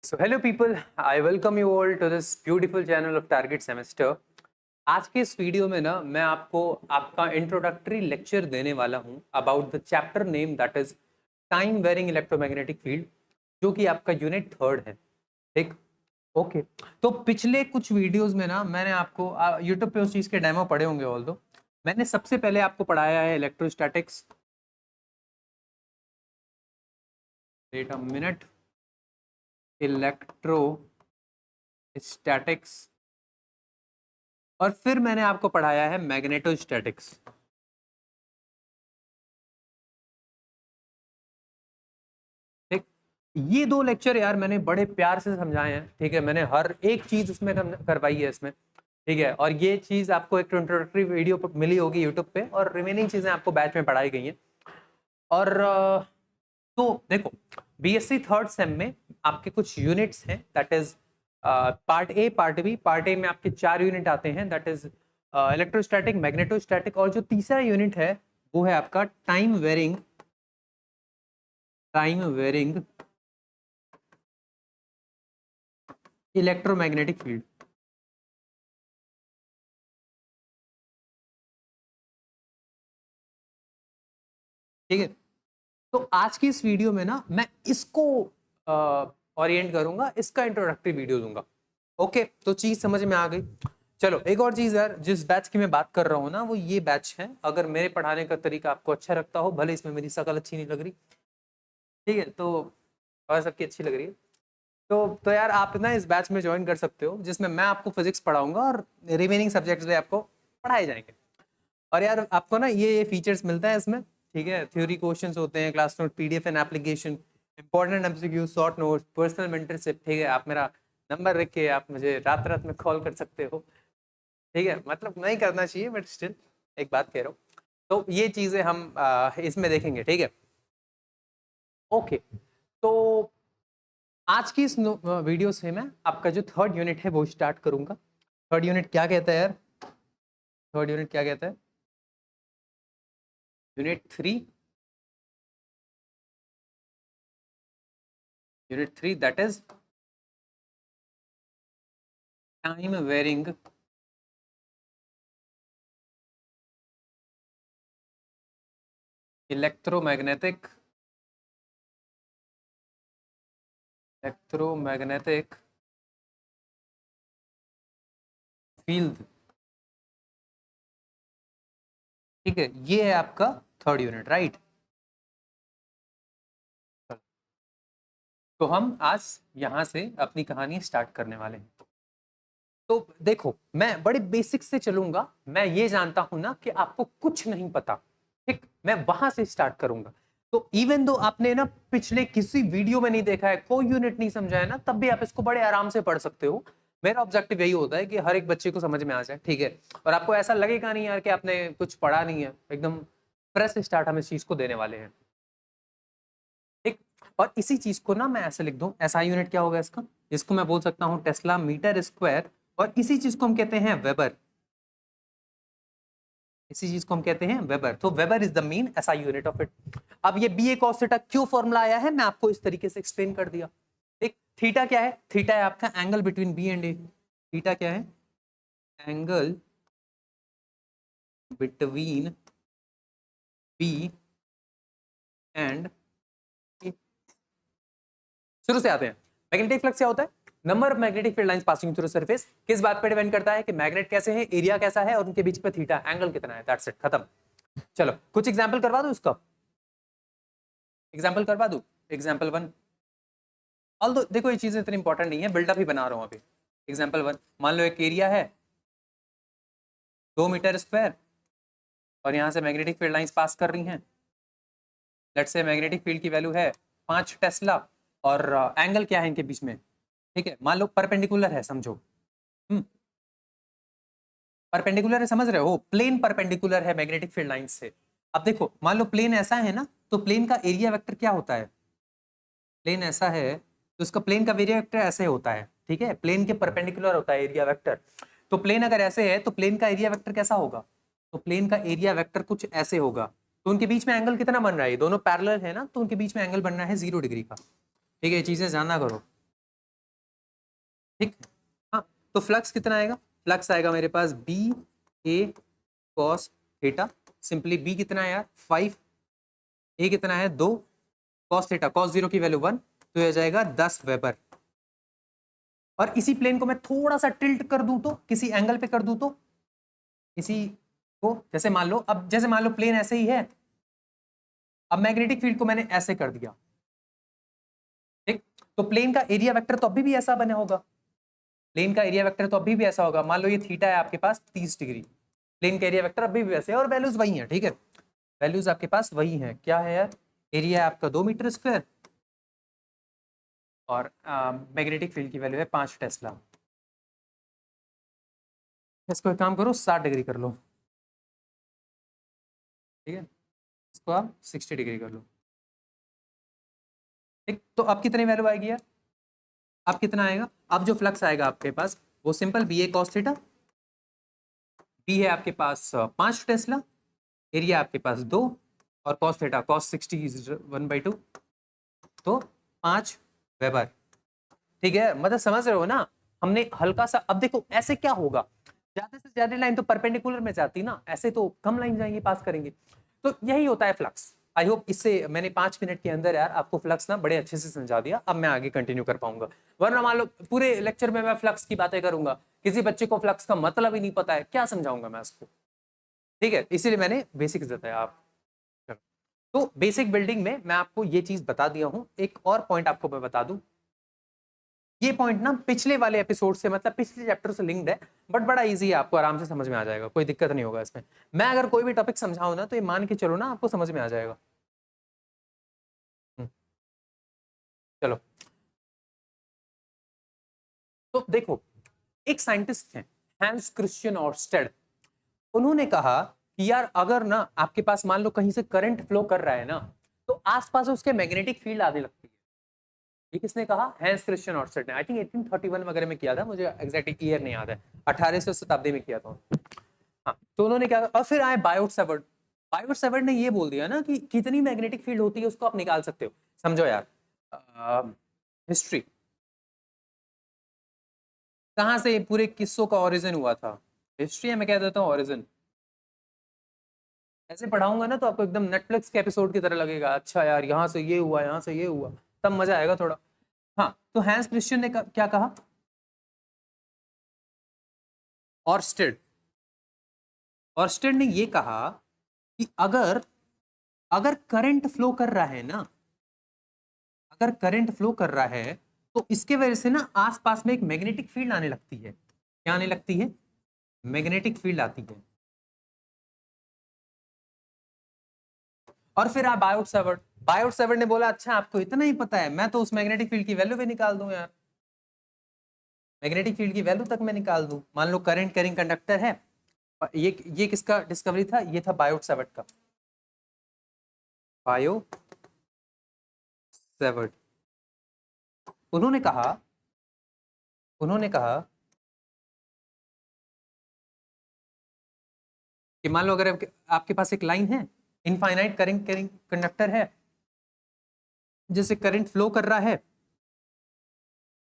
So hello people, I welcome you all to this beautiful channel of Target Semester. आज के इस video में ना मैं आपको आपका इंट्रोडक्टरी लेक्चर देने वाला हूँ about the chapter name that is time varying electromagnetic field, जो कि आपका यूनिट 3 है। ठीक, ओके। तो पिछले कुछ वीडियोस में ना मैंने आपको यूट्यूब पे उस चीज़ के डेमो पढ़े होंगे। ऑल दो मैंने सबसे पहले आपको पढ़ाया है electrostatics. Wait a minute, electrostatics, और फिर मैंने आपको पढ़ाया है मैग्नेटोस्टैटिक्स। ठीक, ये दो लेक्चर यार मैंने बड़े प्यार से समझाए हैं। ठीक है, मैंने हर एक चीज उसमें करवाई है इसमें। ठीक है, और ये चीज आपको एक इंट्रोडक्टरी वीडियो मिली होगी यूट्यूब पे, और रिमेनिंग चीजें आपको बैच में पढ़ाई गई हैं। और तो देखो, बीएससी थर्ड सेम में आपके कुछ यूनिट्स हैं, that is part A, part B. Part A में आपके 4 यूनिट आते हैं, दैट इज इलेक्ट्रोस्टैटिक, मैग्नेटोस्टैटिक, और जो तीसरा यूनिट है वो है आपका टाइम वेरिंग इलेक्ट्रोमैग्नेटिक फील्ड। ठीक है, तो आज की इस वीडियो में ना मैं इसको ओरिएंट करूंगा, इसका इंट्रोडक्टरी वीडियो दूंगा। ओके, तो चीज समझ में आ गई। चलो, एक और चीज यार, जिस बैच की मैं बात कर रहा हूँ ना वो ये बैच है। अगर मेरे पढ़ाने का तरीका आपको अच्छा लगता हो, भले इसमें मेरी शकल अच्छी नहीं लग रही, ठीक है, तो और सबकी अच्छी लग रही है, तो यार आप ना इस बैच में ज्वाइन कर सकते हो, जिसमें मैं आपको फिजिक्स पढ़ाऊंगा और रिमेनिंग सब्जेक्ट्स भी आपको पढ़ाए जाएंगे। और यार आपको ना ये फीचर्स मिलता है इसमें। ठीक है, थ्योरी क्वेश्चंस होते हैं, class note, PDF and application, important MCQ, short notes, personal mentorship. ठीक है, आप मेरा नंबर रख के आप मुझे रात रात में कॉल कर सकते हो। ठीक है, मतलब नहीं करना चाहिए बट स्टिल एक बात कह रहा हूँ। तो ये चीजें हम इसमें देखेंगे। ठीक है, ओके। तो आज की इस वीडियो से मैं आपका जो थर्ड यूनिट है वो स्टार्ट करूंगा। थर्ड यूनिट क्या कहता है यार? थर्ड यूनिट क्या कहता है? Unit 3 that is time varying electromagnetic field. ठीक है, ये है आपका थर्ड यूनिट, राइट। तो हम आज यहां से अपनी कहानी स्टार्ट करने वाले हैं। तो देखो, मैं बड़े बेसिक से चलूंगा। मैं ये जानता हूं ना कि आपको कुछ नहीं पता। ठीक, मैं वहां से स्टार्ट करूंगा। तो इवन दो आपने ना पिछले किसी वीडियो में नहीं देखा है, कोई यूनिट नहीं समझा है ना, तब भी आप इसको बड़े आराम से पढ़ सकते हो। मेरा ऑब्जेक्टिव यही होता है कि हर एक बच्चे को समझ में आ जाए। ठीक है, और आपको ऐसा लगेगा नहीं यार कि आपने कुछ पढ़ा नहीं है। एकदम फ्रेश स्टार्ट हम इस चीज को देने वाले हैं। ठीक, और इसी चीज को ना मैं ऐसे लिख दूं, ऐसा यूनिट क्या होगा इसका, जिसको मैं बोल सकता हूं टेस्ला मीटर स्क्वायर, और इसी चीज को हम कहते हैं वेबर। इसी चीज को हम कहते हैं वेबर। तो वेबर इज द मीन ऐसा यूनिट ऑफ इट। अब ये बी ए कॉस थीटा क्यों फॉर्मूला आया है, मैं आपको इस तरीके से एक्सप्लेन कर दिया। एक थीटा क्या है? थीटा है आपका angle between B and A. Theta क्या है? Angle between B and A. शुरू से आते हैं। मैग्नेटिक फ्लक्स क्या होता है? Number of magnetic field lines passing through surface. किस बात पर डिपेंड करता है कि मैग्नेट कैसे हैं, एरिया कैसा है, और उनके बीच में थीटा एंगल कितना है। दैट्स इट, खत्म। चलो, कुछ एग्जांपल करवा दो इसका। एग्जांपल करवा दो। एग्जांपल 1। ऑल देखो, ये चीजें इतनी इंपॉर्टेंट नहीं है, बिल्डअप ही बना रहा हूं अभी। एग्जांपल 1, मान लो एक एरिया है 2 मीटर स्क्वायर, और यहां से मैग्नेटिक फील्ड लाइंस पास कर रही हैं। लेट्स से मैग्नेटिक फील्ड की वैल्यू है 5 टेस्ला, और एंगल क्या है इनके बीच में? ठीक है, मान लो परपेंडिकुलर है, समझो। परपेंडिकुलर है, समझ रहे हो? प्लेन परपेंडिकुलर है मैग्नेटिक फील्ड लाइन से। अब देखो, मान लो प्लेन ऐसा है ना, तो प्लेन का एरिया वेक्टर क्या होता है? प्लेन ऐसा है तो उसका प्लेन का एरिया वेक्टर ऐसे होता है। ठीक है, प्लेन के परपेंडिकुलर होता है एरिया वेक्टर। तो प्लेन अगर ऐसे है तो प्लेन का एरिया वेक्टर कैसा होगा? तो प्लेन का एरिया वेक्टर कुछ ऐसे होगा। तो उनके बीच में एंगल कितना बन रहा है? दोनों पैरेलल है ना, तो उनके बीच में एंगल बनना है 0 डिग्री का। ठीक है, ये चीजें जानना करो। ठीक। हाँ, तो फ्लक्स कितना आएगा? फ्लक्स आएगा मेरे पास बी ए कॉस थीटा। सिंपली बी कितना है यार 5, ए कितना है 2, कॉस थीटा कॉस 0 की वैल्यू 1, तो ये जाएगा 10 वेबर। और इसी प्लेन को मैं थोड़ा सा टिल्ट कर दूं तो, किसी एंगल पे कर दूं तो, इसी को जैसे मान लो, अब जैसे मान लो प्लेन ऐसे ही है, अब मैग्नेटिक फील्ड को मैंने ऐसे कर दिया, ठीक, तो प्लेन का एरिया वेक्टर तो अभी भी ऐसा बना होगा, प्लेन का एरिया वेक्टर तो अभी भी ऐसा होगा। मान लो ये थीटा है आपके पास 30 डिग्री, प्लेन का एरिया वेक्टर अभी भी वैसे है और वैल्यूज वही है, ठीक है, वैल्यूज आपके पास वही है। क्या है यार? एरिया है आपका 2 मीटर स्क्वायर और मैग्नेटिक फील्ड की वैल्यू है 5 टेस्ला। इसको एक काम करो 60 डिग्री कर लो, ठीक है, इसको आप 60 डिग्री कर लो, ठीक। तो अब कितनी वैल्यू आएगी यार? अब कितना आएगा? अब जो फ्लक्स आएगा आपके पास वो सिंपल बी ए कॉस थीटा, बी है आपके पास 5 टेस्ला, एरिया आपके पास 2 और कॉस थीटा कॉस 60 इज 1/2, तो 5 वेबर, ठीक है। मतलब समझ रहे हो ना, हमने हल्का सा, अब देखो ऐसे क्या होगा, ज्यादा से ज्यादा लाइन तो परपेंडिकुलर में जाती ना, ऐसे तो कम लाइन जाएंगी, पास करेंगे, तो यही होता है फ्लक्स। आई होप इससे मैंने 5 मिनट के अंदर यार आपको फ्लक्स ना बड़े अच्छे से समझा दिया। अब मैं आगे कंटिन्यू कर पाऊंगा, वरना मान लो पूरे लेक्चर में मैं फ्लक्स की बातें करूंगा, किसी बच्चे को फ्लक्स का मतलब ही नहीं पता है, क्या समझाऊंगा मैं उसको, ठीक है, इसीलिए मैंने बेसिक्स बताया आप। तो बेसिक बिल्डिंग में मैं आपको ये चीज बता दिया हूं। एक और पॉइंट आपको मैं बता दूं, ये पॉइंट ना पिछले वाले एपिसोड से, मतलब पिछले चैप्टर से लिंक्ड है, बट बड़ा इजी है, आपको आराम से समझ में आ जाएगा, कोई दिक्कत नहीं होगा इसमें। मैं अगर कोई भी टॉपिक समझाऊं ना तो ये मान के चलो ना आपको समझ में आ जाएगा। हम्म, चलो, तो देखो, एक साइंटिस्ट हैं हैंस क्रिश्चियन ऑर्स्टेड, उन्होंने कहा कि यार अगर ना आपके पास मान लो कहीं से करंट फ्लो कर रहा है ना, तो आसपास उसके मैग्नेटिक फील्ड आने लगती है। ये किसने कहा? हैंस क्रिश्चियन ऑर्स्टेड ने। आई थिंक 1831 वगैरह में किया था, मुझे एग्जैक्ट ईयर नहीं याद है, 18वीं शताब्दी में किया था। हाँ, तो उन्होंने क्या, और फिर आए बायोट सेवर्ट। बायोट सेवर्ट ने ये बोल दिया ना कि कितनी मैग्नेटिक फील्ड होती है उसको आप निकाल सकते हो। समझो यार, हिस्ट्री कहाँ से पूरे किस्सों का ओरिजिन हुआ था, हिस्ट्री मैं कह देता हूँ ओरिजिन। ऐसे पढ़ाऊंगा ना तो आपको एकदम नेटफ्लिक्स के एपिसोड की तरह लगेगा, अच्छा यार यहाँ से ये हुआ, यहाँ से ये हुआ, तब मजा आएगा थोड़ा। हाँ, तो हैंस क्रिश्चियन ने क्या कहा? ऑर्स्टेड, ऑर्स्टेड ने ये कहा कि अगर अगर करंट फ्लो कर रहा है ना, अगर करंट फ्लो कर रहा है तो इसके वजह से ना आसपास में एक मैग्नेटिक फील्ड आने लगती है। क्या आने लगती है? मैग्नेटिक फील्ड आती है। और फिर आप बायोट सेवर्ट, बायोट सेवर्ट ने बोला अच्छा आपको इतना ही पता है, मैं तो उस मैग्नेटिक फील्ड की वैल्यू भी निकाल दूं यार, मैग्नेटिक फील्ड की वैल्यू तक मैं निकाल दूं। मान लो करंट कैरिंग कंडक्टर है, ये किसका डिस्कवरी था? ये था बायोट सेवर्ट का, बायो सेवर्ट। उन्होंने कहा, उन्होंने कहा कि मान लो अगर आपके पास एक लाइन है, इनफाइनाइट करंट कैरिंग कंडक्टर है, जैसे करंट फ्लो कर रहा है,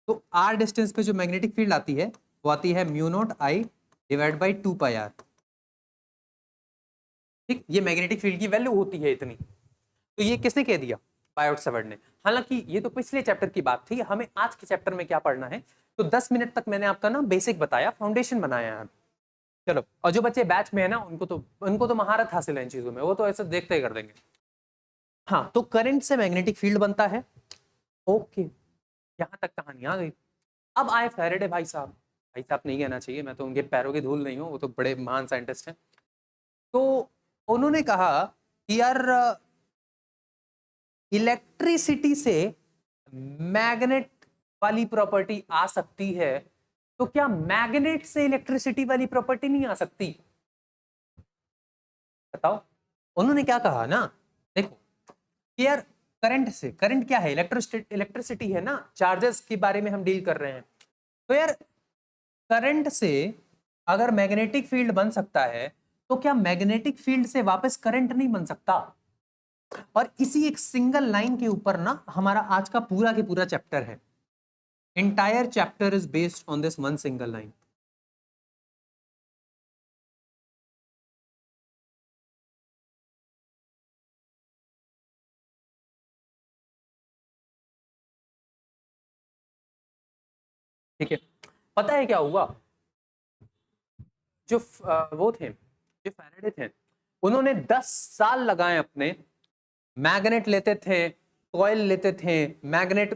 तो आर डिस्टेंस पे जो मैग्नेटिक फील्ड आती है वो आती है mu naught I divide by 2 pi R. ठीक, ये मैग्नेटिक फील्ड की वैल्यू होती है इतनी। तो ये किसने कह दिया? बायोट सेवर्ट ने। हालांकि ये तो पिछले चैप्टर की बात थी, हमें आज के चैप्टर में क्या पढ़ना है। तो 10 मिनट तक मैंने आपका ना बेसिक बताया, फाउंडेशन बनाया है। चलो, और जो बच्चे बैच में है ना उनको तो महारत हासिल है इन चीजों में, वो तो ऐसे देखते ही कर देंगे। हाँ, तो करंट से मैग्नेटिक फील्ड बनता है। ओके, यहाँ तक कहानी आ गई। अब आए फैराडे भाई साहब, भाई साहब नहीं कहना चाहिए, मैं तो उनके पैरों की धूल नहीं हूँ, वो तो बड़े महान साइंटिस्ट हैं। तो उन्होंने कहा कि यार इलेक्ट्रिसिटी से मैग्नेट वाली प्रॉपर्टी आ सकती है, तो क्या मैग्नेट से इलेक्ट्रिसिटी वाली प्रॉपर्टी नहीं आ सकती? बताओ। उन्होंने क्या कहा ना, देखो कि यार करंट से, करंट क्या है? इलेक्ट्रिसिटी, इलेक्ट्रिसिटी है ना, चार्जेस के बारे में हम डील कर रहे हैं। तो यार करंट से अगर मैग्नेटिक फील्ड बन सकता है, तो क्या मैग्नेटिक फील्ड से वापस करंट नहीं बन सकता? और इसी एक सिंगल लाइन के ऊपर ना हमारा आज का पूरा के पूरा चैप्टर है। entire chapter is based on this one single line. ठीक है, पता है क्या हुआ? जो वो थे, जो फैराडे थे, उन्होंने 10 साल लगाए अपने, मैग्नेट लेते थे, कॉइल लेते थे, मैग्नेट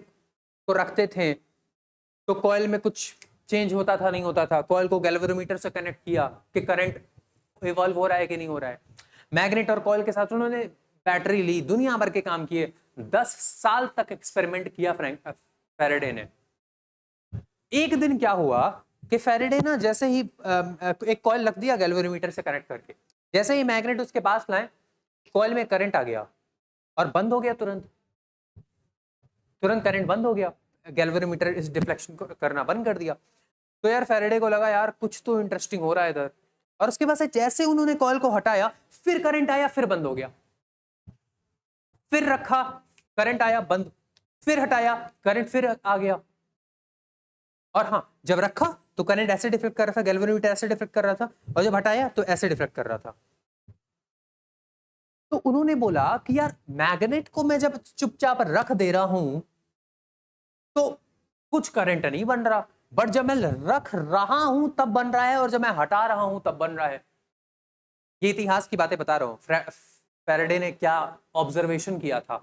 को रखते थे, तो कॉइल में कुछ चेंज होता था नहीं होता था, कॉइल को गैल्वेनोमीटर से कनेक्ट किया कि करंट इवॉल्व हो रहा है कि नहीं हो रहा है, मैग्नेट और कॉइल के साथ उन्होंने बैटरी ली, दुनिया भर के काम किए, 10 साल तक एक्सपेरिमेंट किया फैराडे ने। एक दिन क्या हुआ कि फैराडे ना जैसे ही एक कॉइल रख दिया गैल्वेनोमीटर से कनेक्ट करके, जैसे ही मैग्नेट उसके पास लाए, कॉइल में करंट आ गया और बंद हो गया, तुरंत करंट बंद हो गया, गैल्वेनोमीटर इस डिफ्लेक्शन को करना बंद कर दिया। तो यार फैराडे को लगा यार कुछ तो इंटरेस्टिंग हो रहा है इधर, और उसके बाद से जैसे उन्होंने कॉइल को हटाया, फिर करंट आया, फिर बंद हो गया, फिर रखा, करंट आया, बंद, फिर हटाया, करंट फिर आ गया। और हाँ, जब रखा तो करंट ऐसे डिफ्लेक्ट कर रहा था, गैल्वेनोमीटर ऐसे डिफ्लेक्ट कर रहा था, और जब हटाया तो ऐसे डिफ्लेक्ट कर रहा था। तो उन्होंने बोला कि यार मैग्नेट को मैं जब चुपचाप रख दे रहा हूं तो कुछ करंट नहीं बन रहा, बट जब मैं रख रहा हूं तब बन रहा है, और जब मैं हटा रहा हूं तब बन रहा है। ये इतिहास की बातें बता रहा हूं, फैराडे ने क्या ऑब्जर्वेशन किया था,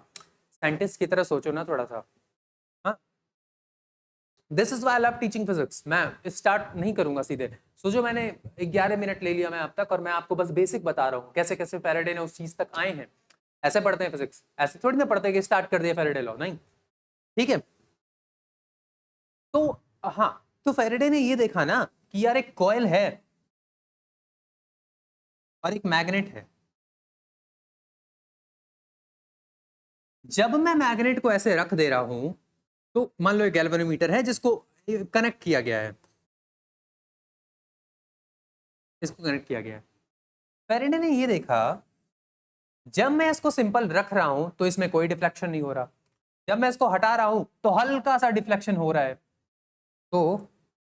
साइंटिस्ट की तरह सोचो ना थोड़ा सा। हाँ, this is why I love teaching physics. मैं स्टार्ट नहीं करूंगा सीधे, सोचो मैंने 11 मिनट ले लिया मैं अब तक, और मैं आपको बस बेसिक बता रहा हूँ कैसे कैसे फैराडे ने उस चीज तक आए हैं। ऐसे पढ़ते हैं फिजिक्स, ऐसे थोड़ी ना पढ़ते कि स्टार्ट कर दिया फैराडे लॉ, नहीं। ठीक है, तो हाँ, तो फैराडे ने ये देखा ना कि यार एक कॉइल है और एक मैग्नेट है, जब मैं मैग्नेट को ऐसे रख दे रहा हूं तो मान लो एक गैल्वेनोमीटर है जिसको कनेक्ट किया गया है, इसको कनेक्ट किया गया है। फैराडे ने ये देखा, जब मैं इसको सिंपल रख रहा हूं तो इसमें कोई डिफ्लेक्शन नहीं हो रहा, जब मैं इसको हटा रहा हूं तो हल्का सा डिफ्लेक्शन हो रहा है, तो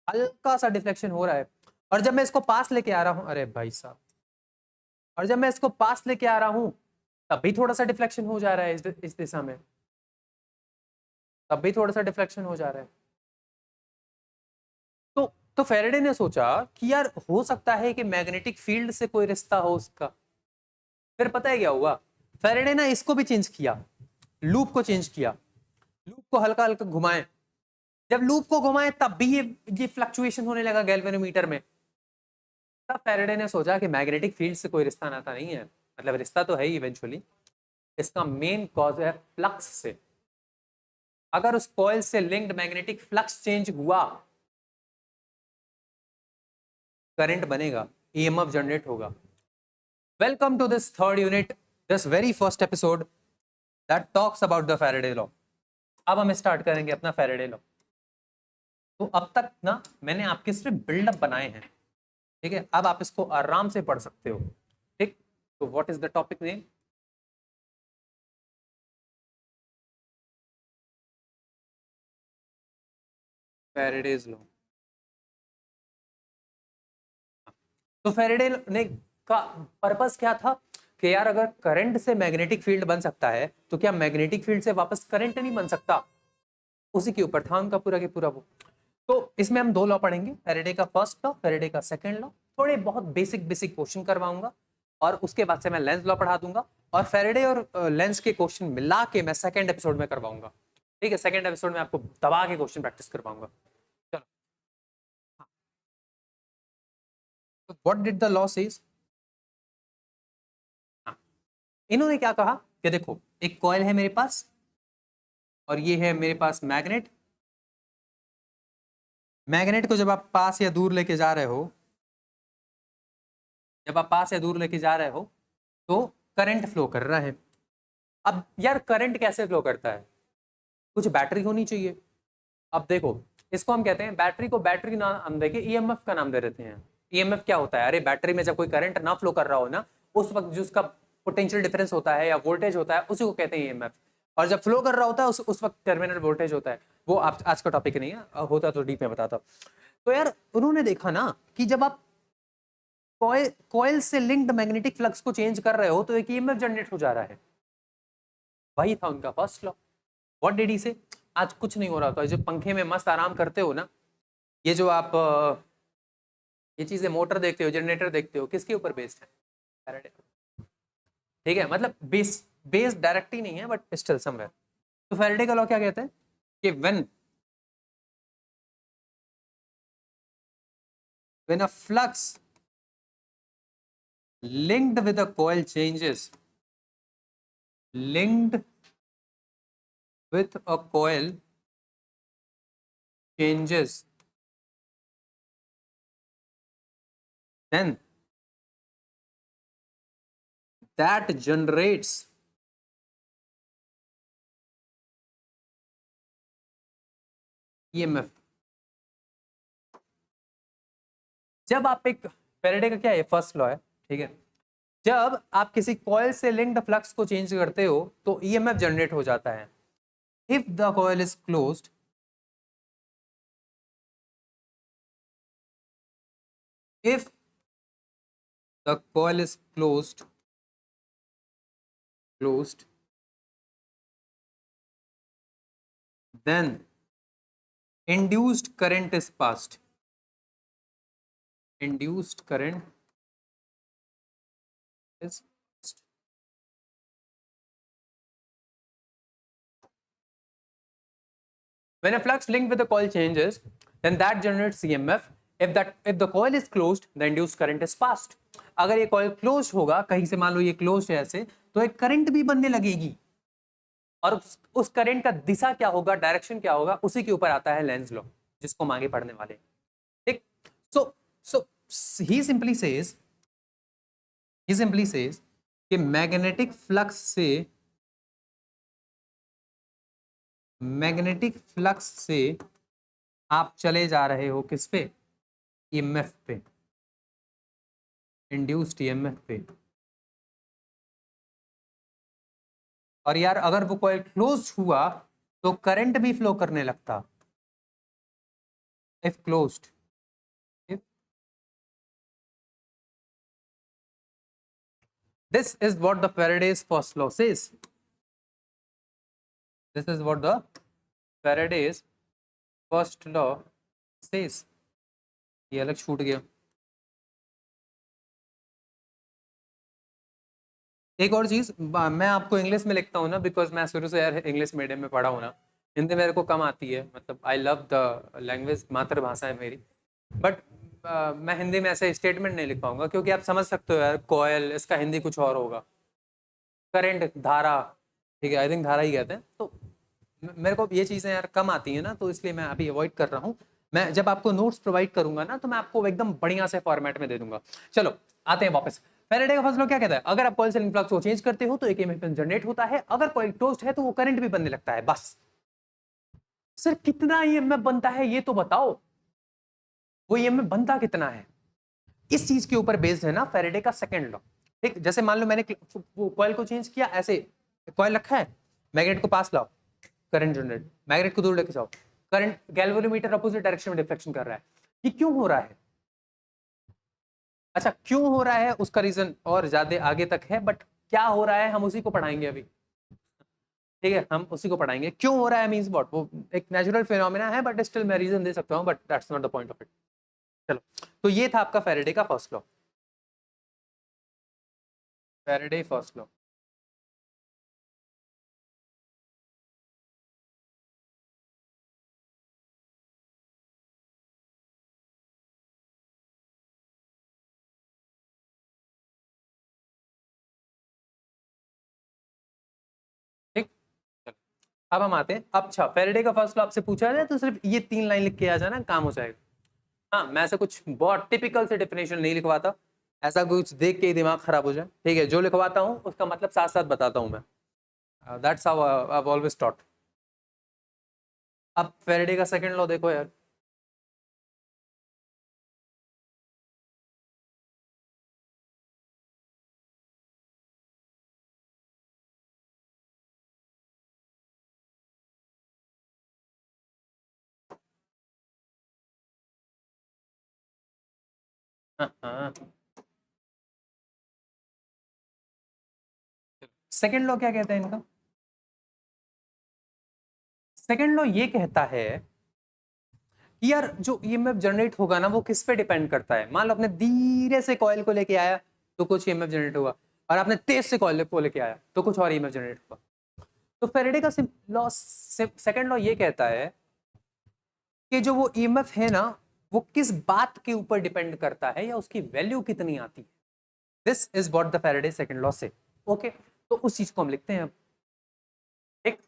हल्का सा डिफ्लेक्शन हो रहा है, और जब मैं इसको पास लेके आ रहा हूं, अरे भाई साहब, और जब मैं इसको पास लेके आ रहा हूं तब भी थोड़ा सा डिफ्लेक्शन हो जा रहा है इस दिशा में, तब भी थोड़ा सा डिफ्लेक्शन हो जा रहा है। तो फैराडे ने सोचा कि यार हो सकता है कि मैग्नेटिक फील्ड से कोई रिश्ता हो उसका। फिर पता है क्या हुआ, फैराडे ने इसको भी चेंज किया, लूप को चेंज किया, लूप को हल्का हल्का घुमाए, जब लूप को घुमाए तब भी ये फ्लक्चुएशन होने लगा गैल्वेनोमीटर में। तब फैराडे ने सोचा कि मैग्नेटिक फील्ड से कोई रिश्ता नाता नहीं है, मतलब रिश्ता तो है ही इवेंचुअली, इसका मेन कॉज है फ्लक्स से। अगर उस कॉइल से लिंक्ड मैग्नेटिक फ्लक्स चेंज हुआ, करंट बनेगा, ईएमएफ जनरेट होगा। Welcome to this third unit, this very first episode that talks about the Faraday law. अब हम स्टार्ट करेंगे अपना फैराडे लॉ। तो अब तक ना मैंने आपके सिर्फ बिल्डअप बनाए हैं, ठीक है, अब आप इसको आराम से पढ़ सकते हो। ठीक, तो what is the topic name? Faraday's law. तो फैराडे ने का पर्पस क्या था कि यार अगर करंट से मैग्नेटिक फील्ड बन सकता है तो क्या मैग्नेटिक फील्ड से वापस करंट नहीं बन सकता, उसी के ऊपर था उनका पूरा के पूरा वो। तो इसमें हम दो लॉ पढ़ेंगे, फैराडे का फर्स्ट लॉ, फैराडे का सेकंड लॉ, थोड़े बहुत बेसिक बेसिक क्वेश्चन करवाऊंगा, और उसके बाद से मैं लेंस लॉ पढ़ा दूंगा, और फैराडे और लेंस के क्वेश्चन मिला के मैं सेकंड एपिसोड में करवाऊंगा। ठीक है, सेकंड एपिसोड में आपको दबा के क्वेश्चन प्रैक्टिस करवाऊंगा। चलो, तो what did the law says? इन्होंने क्या कहा कि देखो एक कॉइल है मेरे पास, और ये है मेरे पास मैग्नेट, मैग्नेट को जब आप पास या दूर लेके जा रहे हो, जब आप पास या दूर लेके जा रहे हो तो करंट फ्लो कर रहा है। अब यार करंट कैसे फ्लो करता है, कुछ बैटरी होनी चाहिए। अब देखो, इसको हम कहते हैं, बैटरी को बैटरी नाम देके ईएमएफ का नाम दे देते हैं। ईएमएफ क्या होता है, अरे बैटरी में जब कोई करंट ना फ्लो कर रहा हो ना, उस वक्त जो उसका पोटेंशियल डिफरेंस होता है या वोल्टेज होता है, उसी को कहते हैं ईएमएफ। और जब फ्लो कर रहा होता है उस वक्त टर्मिनल वोल्टेज होता है। वो आप आज का टॉपिक नहीं है, होता तो डीप में बताता। तो यार उन्होंने देखा ना कि जब आप कॉइल से लिंक्ड मैग्नेटिक फ्लक्स को चेंज कर रहे हो तो एक ईएमएफ जनरेट हो जा रहा है। वही था उनका first law. What did he से? आज कुछ नहीं हो रहा था, जो पंखे में मस्त आराम करते हो ना, ये जो आप ये चीजें मोटर देखते हो, जनरेटर देखते हो, किसके ऊपर बेस्ड है? फैराडे। ठीक है, मतलब बेस बेस डायरेक्टली नहीं है बट स्टिल समवेयर। तो फैराडे का लॉ क्या कहते हैं कि when a flux linked with a coil changes, linked with a coil changes, then that generates EMF। जब आप एक फैराडे का क्या है, फर्स्ट लॉ है, ठीक है, जब आप किसी कॉइल से लिंक्ड फ्लक्स को चेंज करते हो तो ईएमएफ जनरेट हो जाता है। If the coil is closed, if the coil is closed, then induced current is passed, induced current is passed। When a flux linked with the coil changes, then that generates EMF। if the coil is closed, the induced current is passed। अगर ये coil close होगा, कहीं से मान लो ये close है ऐसे, तो एक करंट भी बनने लगेगी, और उस करंट का दिशा क्या होगा, डायरेक्शन क्या होगा, उसी के ऊपर आता है लेंज लॉ, जिसको हम आगे पढ़ने वाले। ठीक। सो सो ही सिंपली सेज कि मैग्नेटिक फ्लक्स से आप चले जा रहे हो किस पे? ईएमएफ पे, इंड्यूस्ड ईएमएफ पे। और यार अगर वो कॉइल क्लोज हुआ तो करंट भी फ्लो करने लगता। If closed, if this is what the Faraday's first law says, this is what the Faraday's first law says। ये अलग छूट गया। एक और चीज, मैं आपको इंग्लिश में लिखता हूँ ना, बिकॉज मैं शुरू से यार इंग्लिश मीडियम में पढ़ा हूँ ना, हिंदी मेरे को कम आती है, मतलब आई लव द लैंग्वेज, मातृभाषा है मेरी, बट मैं हिंदी में ऐसे स्टेटमेंट नहीं लिख पाऊंगा, क्योंकि आप समझ सकते हो यार, कॉयल इसका हिंदी कुछ और होगा, करंट धारा, ठीक है, आई थिंक धारा ही कहते हैं। तो मेरे को ये चीज़ें यार कम आती हैं ना, तो इसलिए मैं अभी अवॉइड कर रहा हूँ। मैं जब आपको नोट्स प्रोवाइड करूंगा ना, तो मैं आपको एकदम बढ़िया से फॉर्मेट में दे दूंगा। चलो आते हैं वापस। फैराडे का फर्स्ट लॉ क्या कहता है? अगर आप कॉइल से फ्लक्स को चेंज करते हो तो एक ईएमएफ जनरेट होता है, अगर कॉइल क्लोज्ड है तो वो करंट भी बनने लगता है। बस सर कितना ईएमएफ बनता है ये तो बताओ, वो ईएमएफ बनता कितना है? इस चीज के ऊपर बेस्ड है ना फैराडे का सेकंड लॉ। ठीक, जैसे मान लो मैंने कॉइल को चेंज किया, ऐसे कॉइल रखा है, मैग्नेट को पास लाओ, करंट जनरेट, मैग्नेट को दूर लेके जाओ, करंट, गैल्वेनोमीटर अपोजिट डायरेक्शन में डिफ्लेक्शन कर रहा है। ये क्यों हो रहा है? अच्छा, क्यों हो रहा है उसका रीजन और ज्यादा आगे तक है, बट क्या हो रहा है हम उसी को पढ़ाएंगे अभी। ठीक है, हम उसी को पढ़ाएंगे। क्यों हो रहा है मींस व्हाट, वो एक नेचुरल फिनोमेना है, बट स्टिल मैं रीजन दे सकता हूं, but that's not the point of it. चलो, तो ये था आपका फैराडे का first law, Faraday first law. ठीक, चलो अब हम आते हैं। अच्छा, फैराडे का फर्स्ट लॉ आपसे पूछा जाए तो सिर्फ ये 3 लाइन लिख के आ जाना, काम हो जाएगा। हाँ, मैं ऐसा कुछ बहुत टिपिकल से डेफिनेशन नहीं लिखवाता, ऐसा कुछ देख के ही दिमाग खराब हो जाए। ठीक है, जो लिखवाता हूँ उसका मतलब साथ साथ बताता हूँ मैं। That's how I have always taught. अब फैराडे का सेकंड लॉ देखो यार। सेकेंड लॉ क्या कहता है इनका? सेकेंड लॉ ये कहता है कि यार जो ईएमएफ जनरेट होगा ना वो किस पे डिपेंड करता है। मान लो आपने धीरे से कॉइल को लेके आया तो कुछ ईएमएफ जनरेट हुआ, और आपने तेज से कॉइल को लेके आया तो कुछ और ईएमएफ जनरेट हुआ। तो फैराडे का लॉ, सेकेंड लॉ ये कहता है कि जो वो ईएमएफ है ना वो किस बात के ऊपर डिपेंड करता है या उसकी वैल्यू कितनी आती है। This is what the Faraday second law से। ओके, तो उस चीज को हम लिखते हैं अब। ठीक,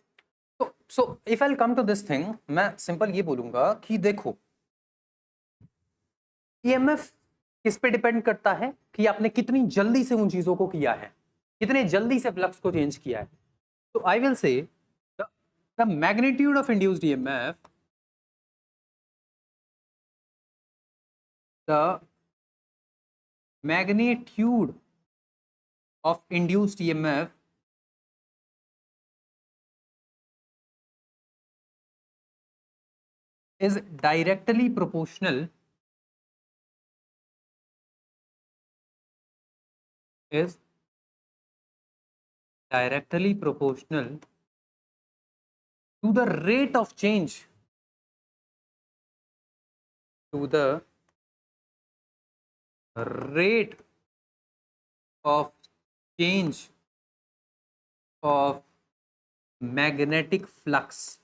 तो so if I come to this thing, मैं सिंपल ये बोलूंगा कि देखो ईएमएफ किस पे डिपेंड करता है कि आपने कितनी जल्दी से उन चीजों को किया है, कितने जल्दी से फ्लक्स को चेंज किया है। तो आई will say the magnitude of induced EMF, the magnitude of induced EMF is directly proportional to the rate of change, to the rate of change of magnetic flux,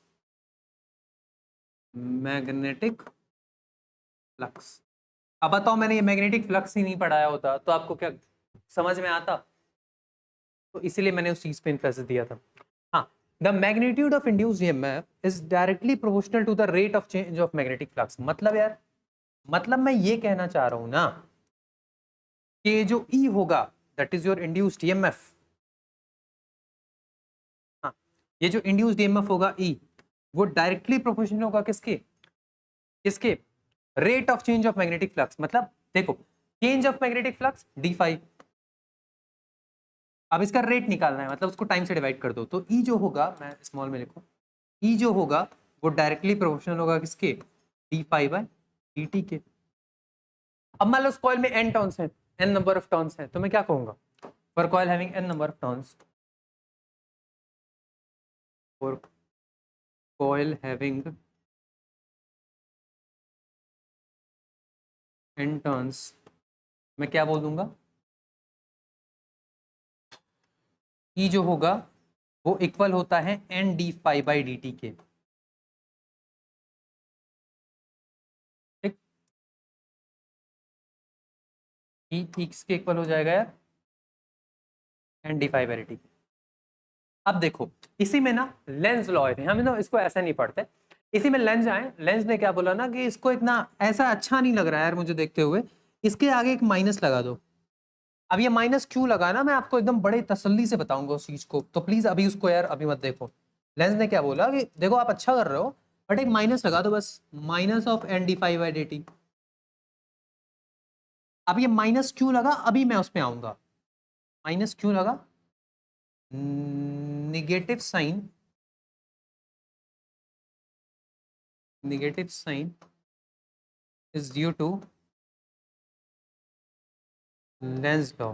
magnetic flux। अब बताओ, मैंने ये magnetic flux ही नहीं पढ़ाया होता तो आपको क्या समझ में आता? तो इसीलिए मैंने उस चीज पे एम्फेसिस दिया था। हाँ, the magnitude of induced EMF is directly proportional to the rate of change of magnetic flux. मतलब यार, मतलब मैं ये कहना चाह रहा हूं ना कि जो ई होगा that is your induced EMF. हाँ, ये जो इंड्यूस्ड ईएमएफ होगा ई, वो डायरेक्टली प्रोपोर्शनल होगा किसके? किसके? Rate of change of magnetic flux. मतलब देखो, change of magnetic flux d5, अब इसका रेट निकालना है, मतलब उसको टाइम से डिवाइड कर दो। तो ई जो होगा, मैं स्मॉल में लिखूं, ई जो होगा वो डायरेक्टली प्रोपोर्शनल होगा किसके? d5/dt के। अब मान लो उस कॉइल में n टर्न्स हैं, n नंबर ऑफ टर्न्स हैं, तो मैं क्या कहूंगा? For coil having n number of turns, for coil having n turns, मैं क्या बोल दूंगा? ई जो होगा वो इक्वल होता है n d5/dt के। ठीक, ई किसके इक्वल हो जाएगा यार? n d5/dt। अब देखो, इसी में ना लेंस लॉ है, हम ना इसको ऐसा नहीं पढ़ते। इसी में लेंस आए, लेंस ने क्या बोला ना कि इसको इतना ऐसा अच्छा नहीं लग रहा है यार मुझे देखते हुए, इसके आगे एक माइनस लगा दो। अब ये माइनस क्यों लगा ना, मैं आपको एकदम बड़े तसल्ली से बताऊंगा उस चीज को, तो प्लीज अभी उसको यार अभी मत देखो। लेंस ने क्या बोला कि देखो आप अच्छा कर रहे हो बट एक माइनस लगा दो बस, माइनस ऑफ n d5/dt। अब ये माइनस क्यों लगा अभी मैं उस पर आऊंगा। माइनस क्यों लगा? Negative sign, negative sign is due to Lenz law.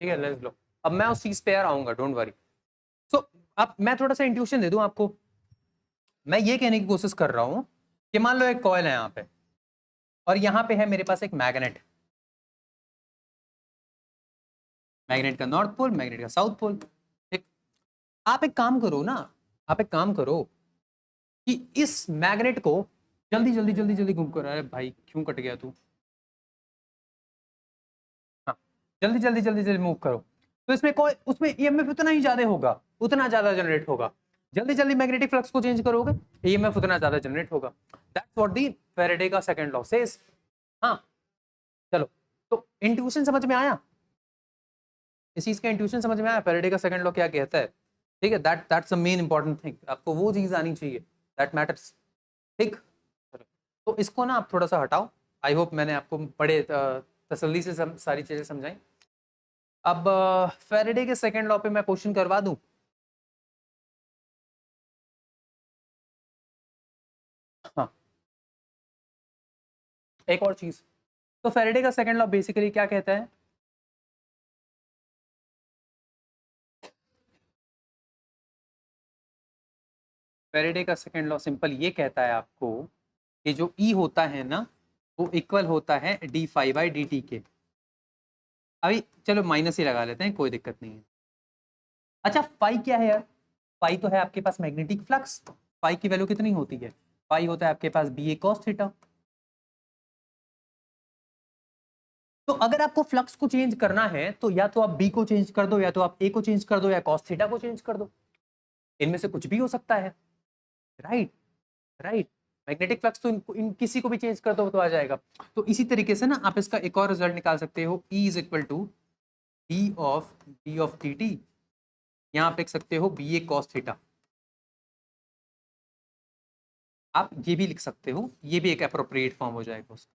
ठीक है, लेंस लॉ। अब मैं उस चीज पे यार आऊंगा, डोंट वरी। सो अब मैं थोड़ा सा इंट्यूशन दे दूं आपको। मैं ये कहने की कोशिश कर रहा हूं कि मान लो एक कॉइल है यहाँ पे, और यहाँ पे है मेरे पास एक मैग्नेट, मैग्नेट का नॉर्थ पोल, मैग्नेट का साउथ पोल। ठीक, आप एक काम करो ना, आप एक काम करो कि इस मैग्नेट को जल्दी जल्दी जल्दी जल्दी घूम कर, अरे भाई क्यों कट गया तू? हाँ, जल्दी जल्दी जल्दी जल्दी मूव करो। तो इसमें कोई, उसमें ईएमएफ उतना ही ज्यादा होगा, उतना ज्यादा जनरेट होगा। जल्दी जल्दी मैग्नेटिक फ्लक्स को चेंज करोगे, ईएमएफ उतना ज्यादा जनरेट होगा। दैट्स व्हाट दी फैराडे का सेकंड लॉ सेज। हाँ, चलो, तो इंट्यूशन समझ में आया? इस चीज का इंट्यूशन समझ में आया, फैराडे का सेकंड लॉ क्या कहता है? ठीक है, that's the main important thing, आपको वो चीज आनी चाहिए, दैट मैटर्स। ठीक, चलो, तो इसको ना आप थोड़ा सा हटाओ। आई होप मैंने आपको बड़े तसल्ली से सारी चीजें समझाई। अब फैराडे के सेकंड लॉ पे मैं क्वेश्चन करवा दूं। हाँ, एक और चीज, तो फैराडे का सेकंड लॉ बेसिकली क्या कहता है, फैराडे का सेकंड लॉ सिंपल ये कहता है आपको कि जो ई होता है ना वो इक्वल होता है D phi by D T के। अभी चलो माइनस ही लगा लेते हैं, कोई दिक्कत नहीं है। अच्छा फाई क्या है यार, फाई तो है आपके पास मैग्नेटिक फ्लक्स, फाई की वैल्यू कितनी होती है, फाई होता है आपके पास बी ए कॉस थीटा। तो अगर आपको फ्लक्स को चेंज करना है तो या तो आप बी को चेंज कर दो, या तो आप ए को चेंज कर दो, या कॉस थीटा को चेंज कर दो, इनमें से कुछ भी हो सकता है। राइट, राइट, मैग्नेटिक फ्लक्स तो इन किसी को भी चेंज कर दो तो आ जाएगा। तो इसी तरीके से ना आप इसका एक और रिजल्ट निकाल सकते हो, E is equal to D of T T, यहाँ आप लिख सकते हो बी ए कॉस थीटा। आप ये भी लिख सकते हो, ये भी एक अप्रोप्रिएट फॉर्म हो जाएगा उसका।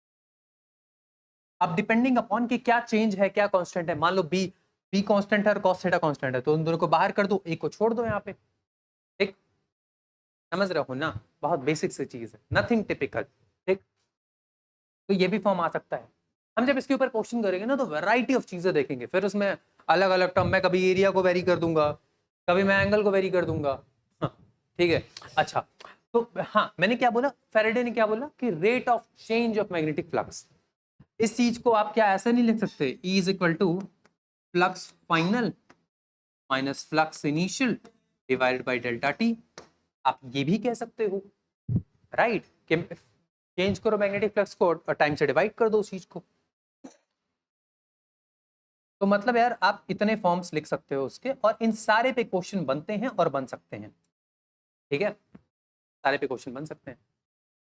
अब डिपेंडिंग अपॉन कि क्या चेंज है क्या कांस्टेंट है, मान लो बी कांस्टेंट है और कॉस थीटा कांस्टेंट है, तो उन दोनों को बाहर कर दो, एक को छोड़ दो यहाँ पे। ठीक, समझ रहे हो ना, बहुत बेसिक सी चीज है, नथिंग टिपिकल। ठीक, तो ये भी फॉर्म आ सकता है। हम जब इसके ऊपर क्वेश्चन करेंगे ना तो वैरायटी ऑफ चीजें देखेंगे, फिर उसमें अलग अलग टर्म में कभी एरिया को वेरी कर दूंगा, कभी मैं एंगल को वेरी कर दूंगा। हाँ, ठीक है। अच्छा, तो हाँ मैंने क्या बोला, फैराडे ने क्या बोला कि rate of change of magnetic flux, इस चीज को आप क्या ऐसा नहीं लिख सकते, E is equal to flux final minus flux initial divided by delta T. आप ये भी कह सकते हो, राइट, कि चेंज करो मैग्नेटिक फ्लक्स को और टाइम से डिवाइड कर दो उस चीज को। तो मतलब यार आप इतने फॉर्म्स लिख सकते हो उसके, और इन सारे पे क्वेश्चन बनते हैं और बन सकते हैं। ठीक है, सारे पे क्वेश्चन बन सकते हैं।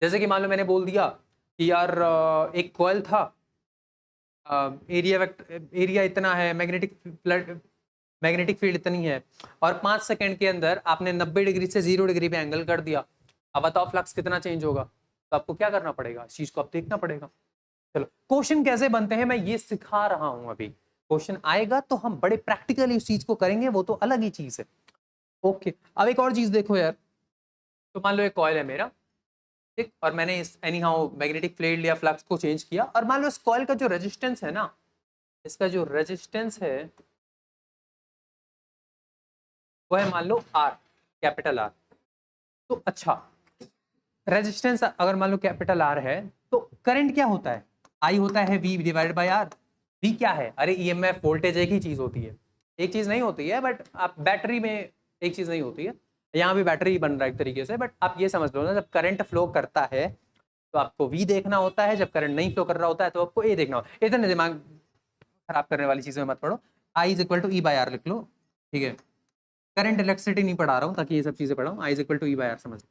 जैसे कि मान लो मैंने बोल दिया कि यार एक कॉइल था, एरिया इतना है, मैग्नेटिक फील्ड इतनी है, और 5 सेकंड के अंदर आपने 90 डिग्री से 0 डिग्री पे एंगल कर दिया। अब बताओ फ्लक्स कितना चेंज होगा, तो आपको क्या करना पड़ेगा, इस चीज को आप देखना पड़ेगा। चलो क्वेश्चन कैसे बनते हैं मैं ये सिखा रहा हूं अभी, क्वेश्चन आएगा तो हम बड़े प्रैक्टिकली उस चीज को करेंगे, वो तो अलग ही चीज है। ओके, अब एक और चीज देखो यार, तो मान लो एक कॉइल है मेरा, ठीक, और मैंने इस एनी हाउ मैग्नेटिक फील्ड या फ्लक्स को चेंज किया, और मान लो इस कॉइल का जो रेजिस्टेंस है ना, इसका जो रेजिस्टेंस है वो है मान लो आर, कैपिटल आर। तो अच्छा, रेजिस्टेंस अगर मान लो कैपिटल आर है, तो करंट क्या होता है, आई होता है V divided by R. V क्या है, अरे ईएमएफ वोल्टेज एक ही चीज होती है, एक चीज नहीं होती है, बट आप बैटरी में एक चीज नहीं होती है, यहाँ भी बैटरी ही बन रहा है एक तरीके से, बट आप ये समझ लो ना, जब करंट फ्लो करता है तो आपको वी देखना होता है, जब करंट नहीं फ्लो कर रहा होता है तो आपको ए देखना होता है। इतने दिमाग खराब करने वाली चीजें मत पढ़ो, I is equal to E by R लिख लो। ठीक है, करंट इलेक्ट्रिसिटी नहीं पढ़ा रहा हूँ ताकि ये सब चीजें पढ़ाऊँ, I is equal to E by R समझ लो।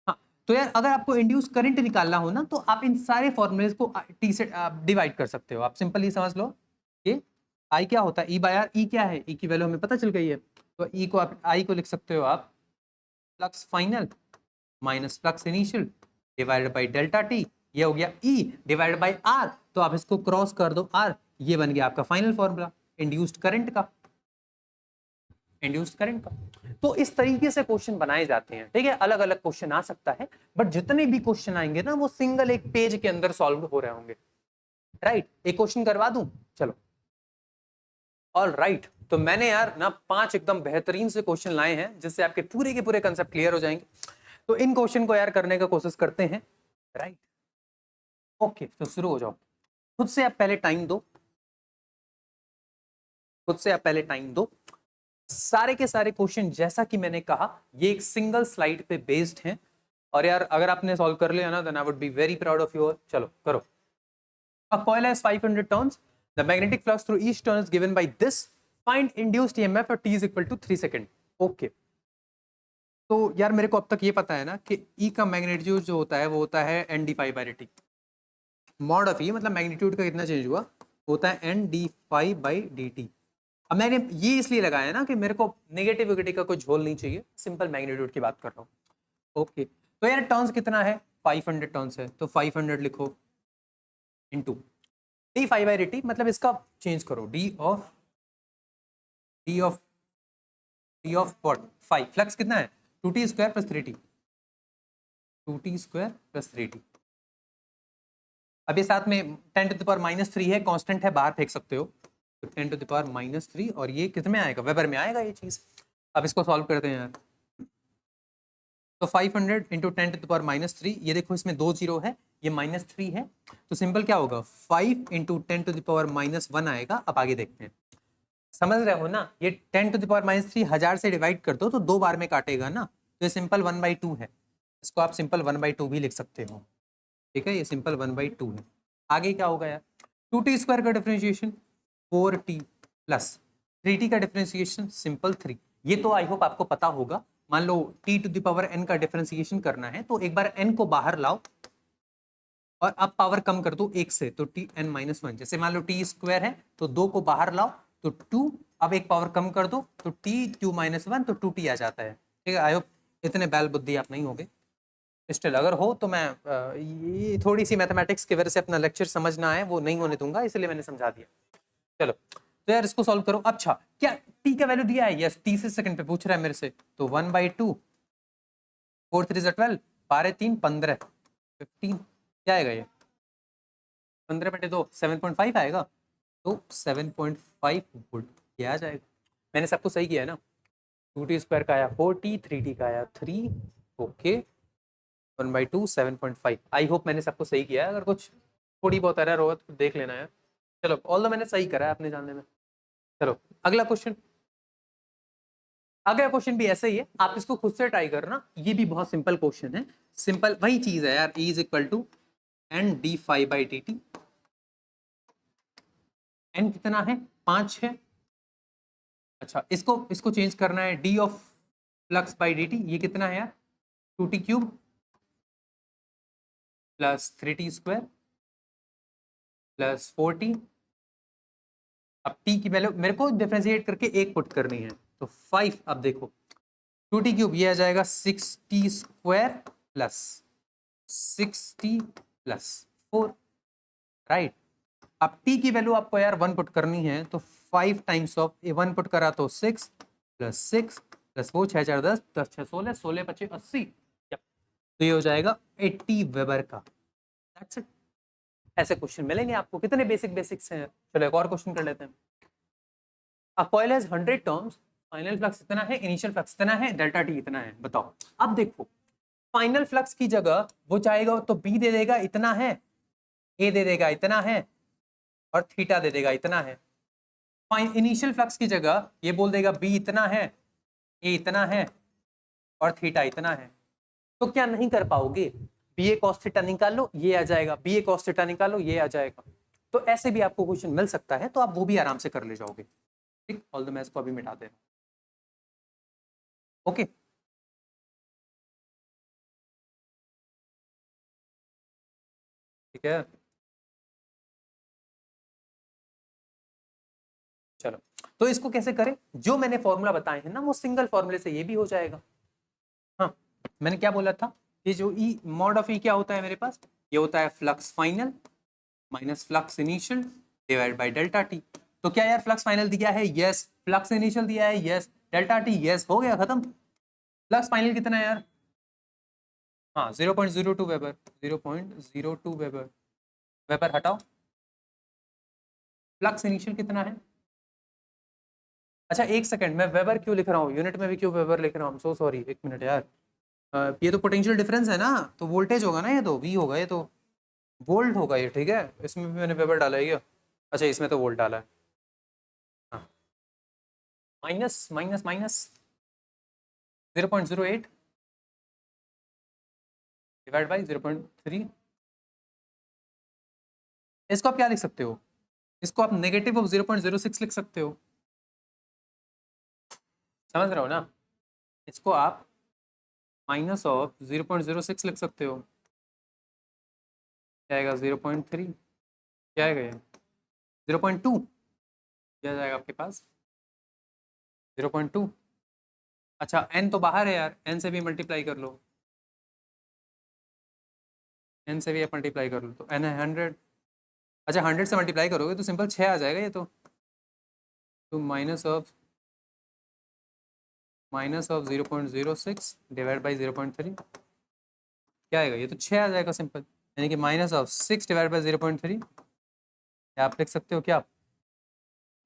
हाँ, तो यार अगर आपको इंड्यूस करंट निकालना हो ना, तो आप इन सारे फॉर्मूलेज को टी से डिवाइड कर सकते हो। आप सिंपली समझ लो कि आई क्या होता है, ई बाय आर, ई क्या है, ई की वैल्यू हमें पता चल गई है, तो ई को आप आई को लिख सकते हो आप flux final minus flux initial divided by delta T, ये हो गया ई डिवाइडेड बाय आर, तो आप इसको क्रॉस कर दो आर, ये बन गया आपका फाइनल फॉर्मूला इंड्यूस्ड करंट का, इंड्यूस्ड करंट का। तो इस तरीके से क्वेश्चन बनाए जाते हैं। ठीक है, अलग अलग क्वेश्चन आ सकता है, बट जितने भी क्वेश्चन आएंगे ना वो सिंगल एक पेज के अंदर सॉल्व हो रहे होंगे। राइट, एक क्वेश्चन करवा दूं, चलो। ऑल राइट, तो मैंने यार ना 5 एकदम बेहतरीन से क्वेश्चन लाए हैं जिससे आपके पूरे के पूरे कंसेप्ट क्लियर हो जाएंगे। तो इन क्वेश्चन को यार करने का कोशिश करते हैं। राइट, ओके, तो शुरू हो जाओ। खुद से आप पहले टाइम दो, खुद से आप पहले टाइम दो। सारे के सारे क्वेश्चन जैसा कि मैंने कहा ये एक सिंगल स्लाइड पे बेस्ड हैं, और यार अगर आपने सॉल्व कर लिया ना, then I would be very proud of you. चलो करो। A coil has 500 turns. The magnetic flux through each turn is given by this. Find induced EMF at t is equal to 3 second. Okay, तो यार मेरे को अब तक ये पता है ना कि E का मैग्नीट्यूड जो होता है वो होता है N D five by D T. Mod of E मतलब मैग्नीट्यूड का कितना चेंज हुआ, होता है N D five by D T. अब मैंने ये इसलिए लगाया ना कि मेरे को नेगेटिविटी का कोई झोल नहीं चाहिए, सिंपल मैग्नीट्यूड की बात कर रहा हूँ। ओके, तो यार टर्न्स कितना है, 500 टर्न्स है, तो 500 लिखो into D five by D T, मतलब इसका चेंज करो डी ऑफ व्हाट, 5, फ्लक्स कितना है 2t square plus 3t, 2t square plus 3t। अब ये साथ में 10 टू द पावर -3 है, कांस्टेंट है, बाहर फेंक सकते हो। तो 10 टू द पावर -3 और ये कितने में आएगा, वेबर में आएगा ये चीज़। अब इसको सॉल्व करते हैं यार। तो 500 इंटू 10 टू द पावर -3, ये देखो इसमें 2 जीरो है, ये -3 है, तो सिंपल क्या होगा 5 इंटू 10 टू द पावर -1 आएगा। अब आगे देखते हैं, समझ रहे हो ना, ये 10 टू द पावर -3 1000 से डिवाइड कर दो तो 2 बार में काटेगा ना, तो ये सिंपल 1/2 है। इसको आप सिंपल 1/2 भी लिख सकते हो, ठीक है, ये सिंपल 1/2 है। आगे क्या होगा यार, 2t² का डिफरेंशिएशन 4t प्लस 3t का डिफरेंशिएशन सिंपल 3। ये तो आई होप आपको पता होगा। मान लो t to the power n का डिफरेंशिएशन करना है, तो एक बार n को बाहर लाओ और अब पावर कम कर दो 1 से, तो tn-1। जैसे मान लो t² है तो 2 को बाहर लाओ तो 2, अब एक पावर कम कर दो तो t⁻⁻1, तो 2t आ जाता है। ठीक है, आई होप इतने बैल बुद्धि आप नहीं होगे। स्टिल अगर हो तो मैं ये थोड़ी सी मैथमेटिक्स की वजह से अपना लेक्चर समझ ना आए वो नहीं होने दूंगा, इसलिए मैंने समझा दिया। चलो तो यार इसको सॉल्व करो। अच्छा क्या t का वैल्यू दिया है, यस, तीसरे सेकंड पे पूछ रहा है मेरे से, तो 1/2, 4 3 12, 12 3 15, 15 क्या आएगा ये, 15/2 7.5 आएगा, तो 7.5 वोल्ट क्या आ जाएगा। मैंने सब कुछ सही किया है ना, 2t² का आया 4t, 3t का आया 3, ओके, 1/2 7.5। आई होप मैंने सबको सही किया है, अगर कुछ थोड़ी बहुत एरर होगा तो देख लेना है। चलो ऑल द मैंने सही करा है अपने जानने में। चलो अगला क्वेश्चन, अगला क्वेश्चन भी ऐसा ही है, आप इसको खुद से ट्राई करना, ये भी बहुत सिंपल क्वेश्चन है। सिंपल वही चीज है यार, E = n/d∅dt। n कितना है, 5 है। अच्छा इसको इसको चेंज करना है, d of flux by dt, ये कितना है यार, 2t³ plus 3t² plus 4t। अब t की वैल्यू मेरे को डिफरेंशिएट करके एक पुट करनी है, तो 5। अब देखो 2t³ ये आ जाएगा 6t² plus 6t plus 4, right. अब t की वैल्यू आपको यार 1 पुट करनी है, तो 5 टाइम्स ऑफ 1 पुट करा तो 6 प्लस 6 प्लस 4 6 4 10 10 6 16 16 25 80, तो ये हो जाएगा 80 वेबर का। That's it. ऐसे क्वेश्चन मिलेंगे आपको, कितने बेसिक बेसिक्स हैं। चलो एक और क्वेश्चन कर लेते हैं। A coil has 100 turns, final flux इतना है, इनिशियल फ्लक्स इतना है, डेल्टा टी इतना है, बताओ। अब देखो फाइनल फ्लक्स की जगह वो चाहेगा तो बी दे देगा इतना है, ए दे देगा इतना है, और थीटा दे देगा इतना है। इनिशियल फ्लक्स की जगह ये बोल देगा बी इतना है, ए इतना है, और थीटा इतना है। तो क्या नहीं कर पाओगे, बी ए कॉस थीटा निकालो ये आ जाएगा, बी ए कॉस थीटा निकालो ये आ जाएगा। तो ऐसे भी आपको क्वेश्चन मिल सकता है, तो आप वो भी आराम से कर ले जाओगे। ठीक, ऑल द मैथ्स को अभी मिटा दे, ओके। ठीक है, चलो तो इसको कैसे करें, जो मैंने फॉर्मूला बताए हैं ना वो सिंगल फॉर्मूले से ये भी हो जाएगा। हाँ मैंने क्या बोला था, ये जो ई मॉड ऑफ ई क्या होता है मेरे पास, ये होता है flux final minus flux initial divide by delta T. तो क्या यार फ्लक्स फाइनल दिया है, यस। फ्लक्स इनिशियल दिया है, यस। डेल्टा टी, यस, हो गया खत्म। फ्लक्स फाइनल कितना है यार, हाँ 0.02 वेबर, 0.02 वेबर। वेबर हटाओ, फ्लक्स इनिशियल कितना है। अच्छा एक सेकंड, मैं वेबर क्यों लिख रहा हूँ, यूनिट में भी क्यों वेबर लिख रहा हूँ, सो सॉरी, एक मिनट यार। ये तो पोटेंशियल डिफरेंस है ना, तो वोल्टेज होगा ना, ये तो वी होगा, ये तो वोल्ट होगा ये, ठीक है। इसमें भी मैंने वेबर डाला है क्या, अच्छा इसमें तो वोल्ट डाला है। हाँ minus minus minus 0.08 divide by 0.3। इसको आप क्या लिख सकते हो, इसको आप नेगेटिव ऑफ 0.06 लिख सकते हो, समझ रहे हो ना। इसको आप माइनस ऑफ 0.06 लिख सकते हो, क्या आएगा 0.3, क्या आएगा ये 0.2, क्या जाएगा आपके पास 0.2। अच्छा n तो बाहर है यार, n से भी मल्टीप्लाई कर लो, n से भी आप मल्टीप्लाई कर लो, तो n है 100। अच्छा 100 से मल्टीप्लाई करोगे तो सिंपल 6 आ जाएगा ये तो माइनस ऑफ 0.06 डिवाइड बाई 0.3 क्या आएगा, ये तो 6 आ जाएगा सिंपल, यानी कि माइनस ऑफ 6 डिवाइड बाई 0.3, आप लिख सकते हो क्या,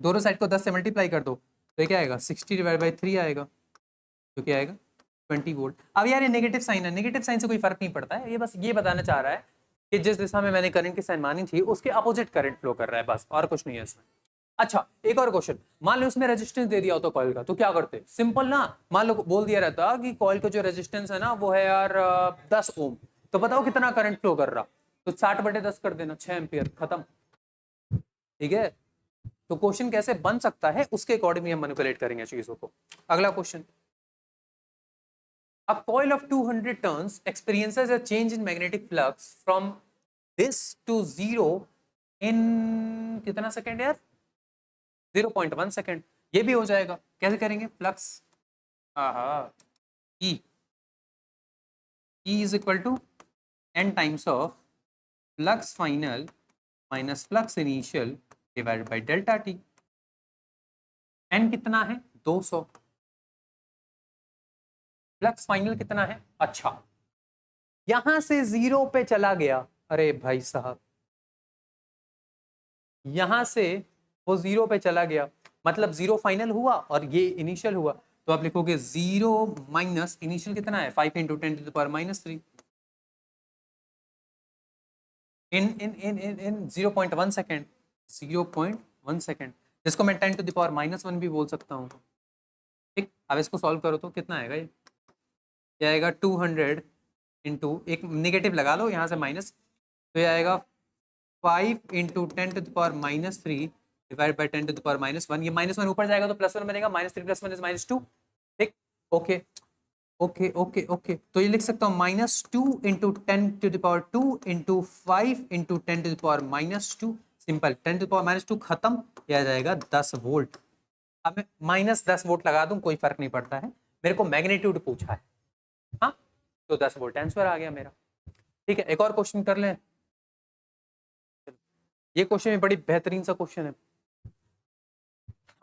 दोनों साइड को 10 से मल्टीप्लाई कर दो तो ये क्या आएगा 60 डिवाइड बाई 3 आएगा, जो क्या आएगा 20 वोल्ट। अब यार ये नेगेटिव साइन है, नेगेटिव साइन से कोई फर्क नहीं पड़ता है, ये बस ये बताना चाह रहा है कि जिस दिशा में मैंने करंट की साइन मानी थी उसके अपोजिट करंट फ्लो कर रहा है, बस और कुछ नहीं है इसमें। अच्छा एक और क्वेश्चन, मान लो उसमें रेजिस्टेंस दे दिया हो तो कॉइल का, तो क्या करते, सिंपल ना, मान लो बोल दिया रहता कि कॉइल का जो रेजिस्टेंस है ना वो है यार 10 ओम, तो बताओ कितना करंट फ्लो कर रहा, तो 60/10 कर देना, 6 एम्पियर, खत्म। ठीक है, तो क्वेश्चन कैसे बन सकता है उसके अकॉर्डिंग हम मैनिपुलेट करेंगे चीजों को। अगला question, a coil of 200 turns experiences a change in magnetic flux from this to 0 in कितना सेकेंड यार, 0.1 सेकेंड। ये भी हो जाएगा, कैसे करेंगे, flux E is equal to n times of flux final minus flux initial divided by delta T. n कितना है 200, फ्लक्स फाइनल कितना है, अच्छा यहां से 0 पे चला गया, अरे भाई साहब यहां से वो 0 पे चला गया, मतलब 0 फाइनल हुआ और ये इनिशियल हुआ, तो आप लिखोगे 0 माइनस इनिशियल कितना है 5 इंटू 10⁻³ इन 0.1 सेकेंड, 0.1 सेकेंड, जिसको मैं 10⁻⁻1 भी बोल सकता हूँ। ठीक, अब इसको सॉल्व करो तो कितना आएगा, ये आएगा 200 इंटू, एक नेगेटिव लगा लो यहाँ से माइनस, तो ये आएगा 5 इंटू 10⁻³ डिवाइड बाई 10⁻1, ये -1 ऊपर जाएगा तो +1 बनेगा, -3 + 1 इज -2। ठीक, ओके ओके ओके ओके, तो ये लिख सकता हूँ -2 इंटू 10⁻² इंटू 5 इंटू 10⁻², सिंपल, 10⁻² खत्म, यह आ जाएगा 10 वोल्ट। अब मैं -10 वोल्ट लगा दूं कोई फर्क नहीं पड़ता है, मेरे को मैग्नीट्यूड पूछा है, हाँ तो 10 वोल्ट आंसर आ गया मेरा। ठीक है, एक और क्वेश्चन कर लें, ये क्वेश्चन भी बड़ी बेहतरीन सा क्वेश्चन है।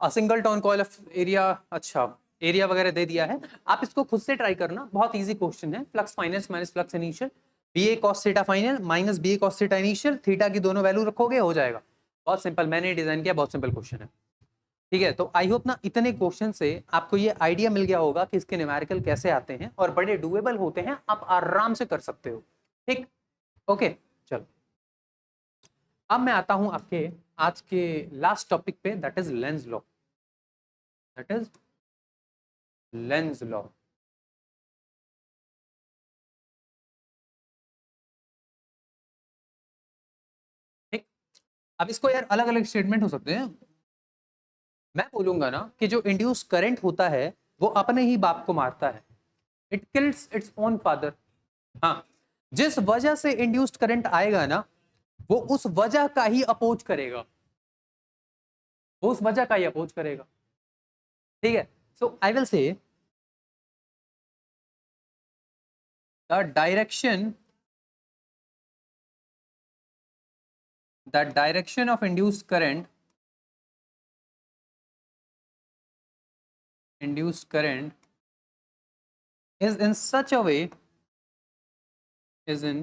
A single turn coil of area, अच्छा एरिया वगैरह दे दिया है, आप इसको खुद से ट्राई करना, बहुत इजी क्वेश्चन है। Flux final minus flux initial, B cos theta final minus B cos theta initial, theta की दोनों वैल्यू रखोगे हो जाएगा, बहुत सिंपल, मैंने डिजाइन किया, बहुत सिंपल क्वेश्चन है। ठीक है, तो आई होप ना इतने क्वेश्चन से आपको ये आइडिया मिल गया होगा कि इसके न्यूमेरिकल कैसे आते हैं और बड़े डुएबल होते हैं, आप आराम से कर सकते हो। ठीक, ओके चलो, अब मैं आता हूं आपके आज के लास्ट टॉपिक पे, that is Lenz law, that is lens law. ठीक, अब इसको यार अलग अलग स्टेटमेंट हो सकते हैं, मैं बोलूंगा ना कि जो इंड्यूस करंट होता है वो अपने ही बाप को मारता है, it kills its own father. हाँ, जिस वजह से इंड्यूस्ड करंट आएगा ना वो उस वजह का ही अपोज करेगा, वो उस वजह का ही अपोज करेगा। ठीक है, so I will say the direction of induced current is in such a way is in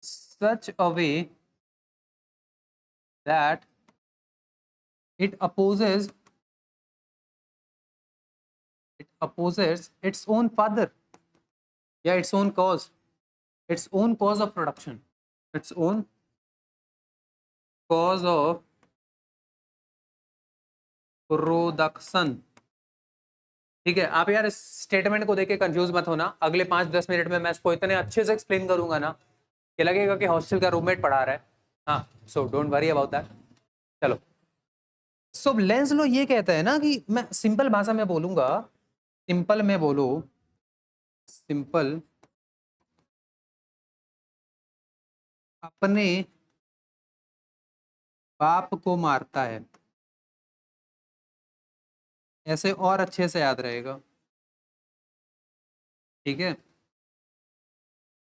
such a way that it opposes its own father, yeah, its own cause of production, its own cause of production. ठीक है, आप यार इस statement को देख के confuse मत होना, अगले 5-10 मिनट में मैं इसको इतने अच्छे से एक्सप्लेन करूंगा ना कि लगेगा कि हॉस्टल का रूममेट पढ़ा रहा है। हाँ, so don't worry about that. चलो, सो लेंस लो ये कहता है ना कि मैं सिंपल भाषा में बोलूंगा, सिंपल में बोलो, सिंपल अपने बाप को मारता है, ऐसे और अच्छे से याद रहेगा। ठीक है,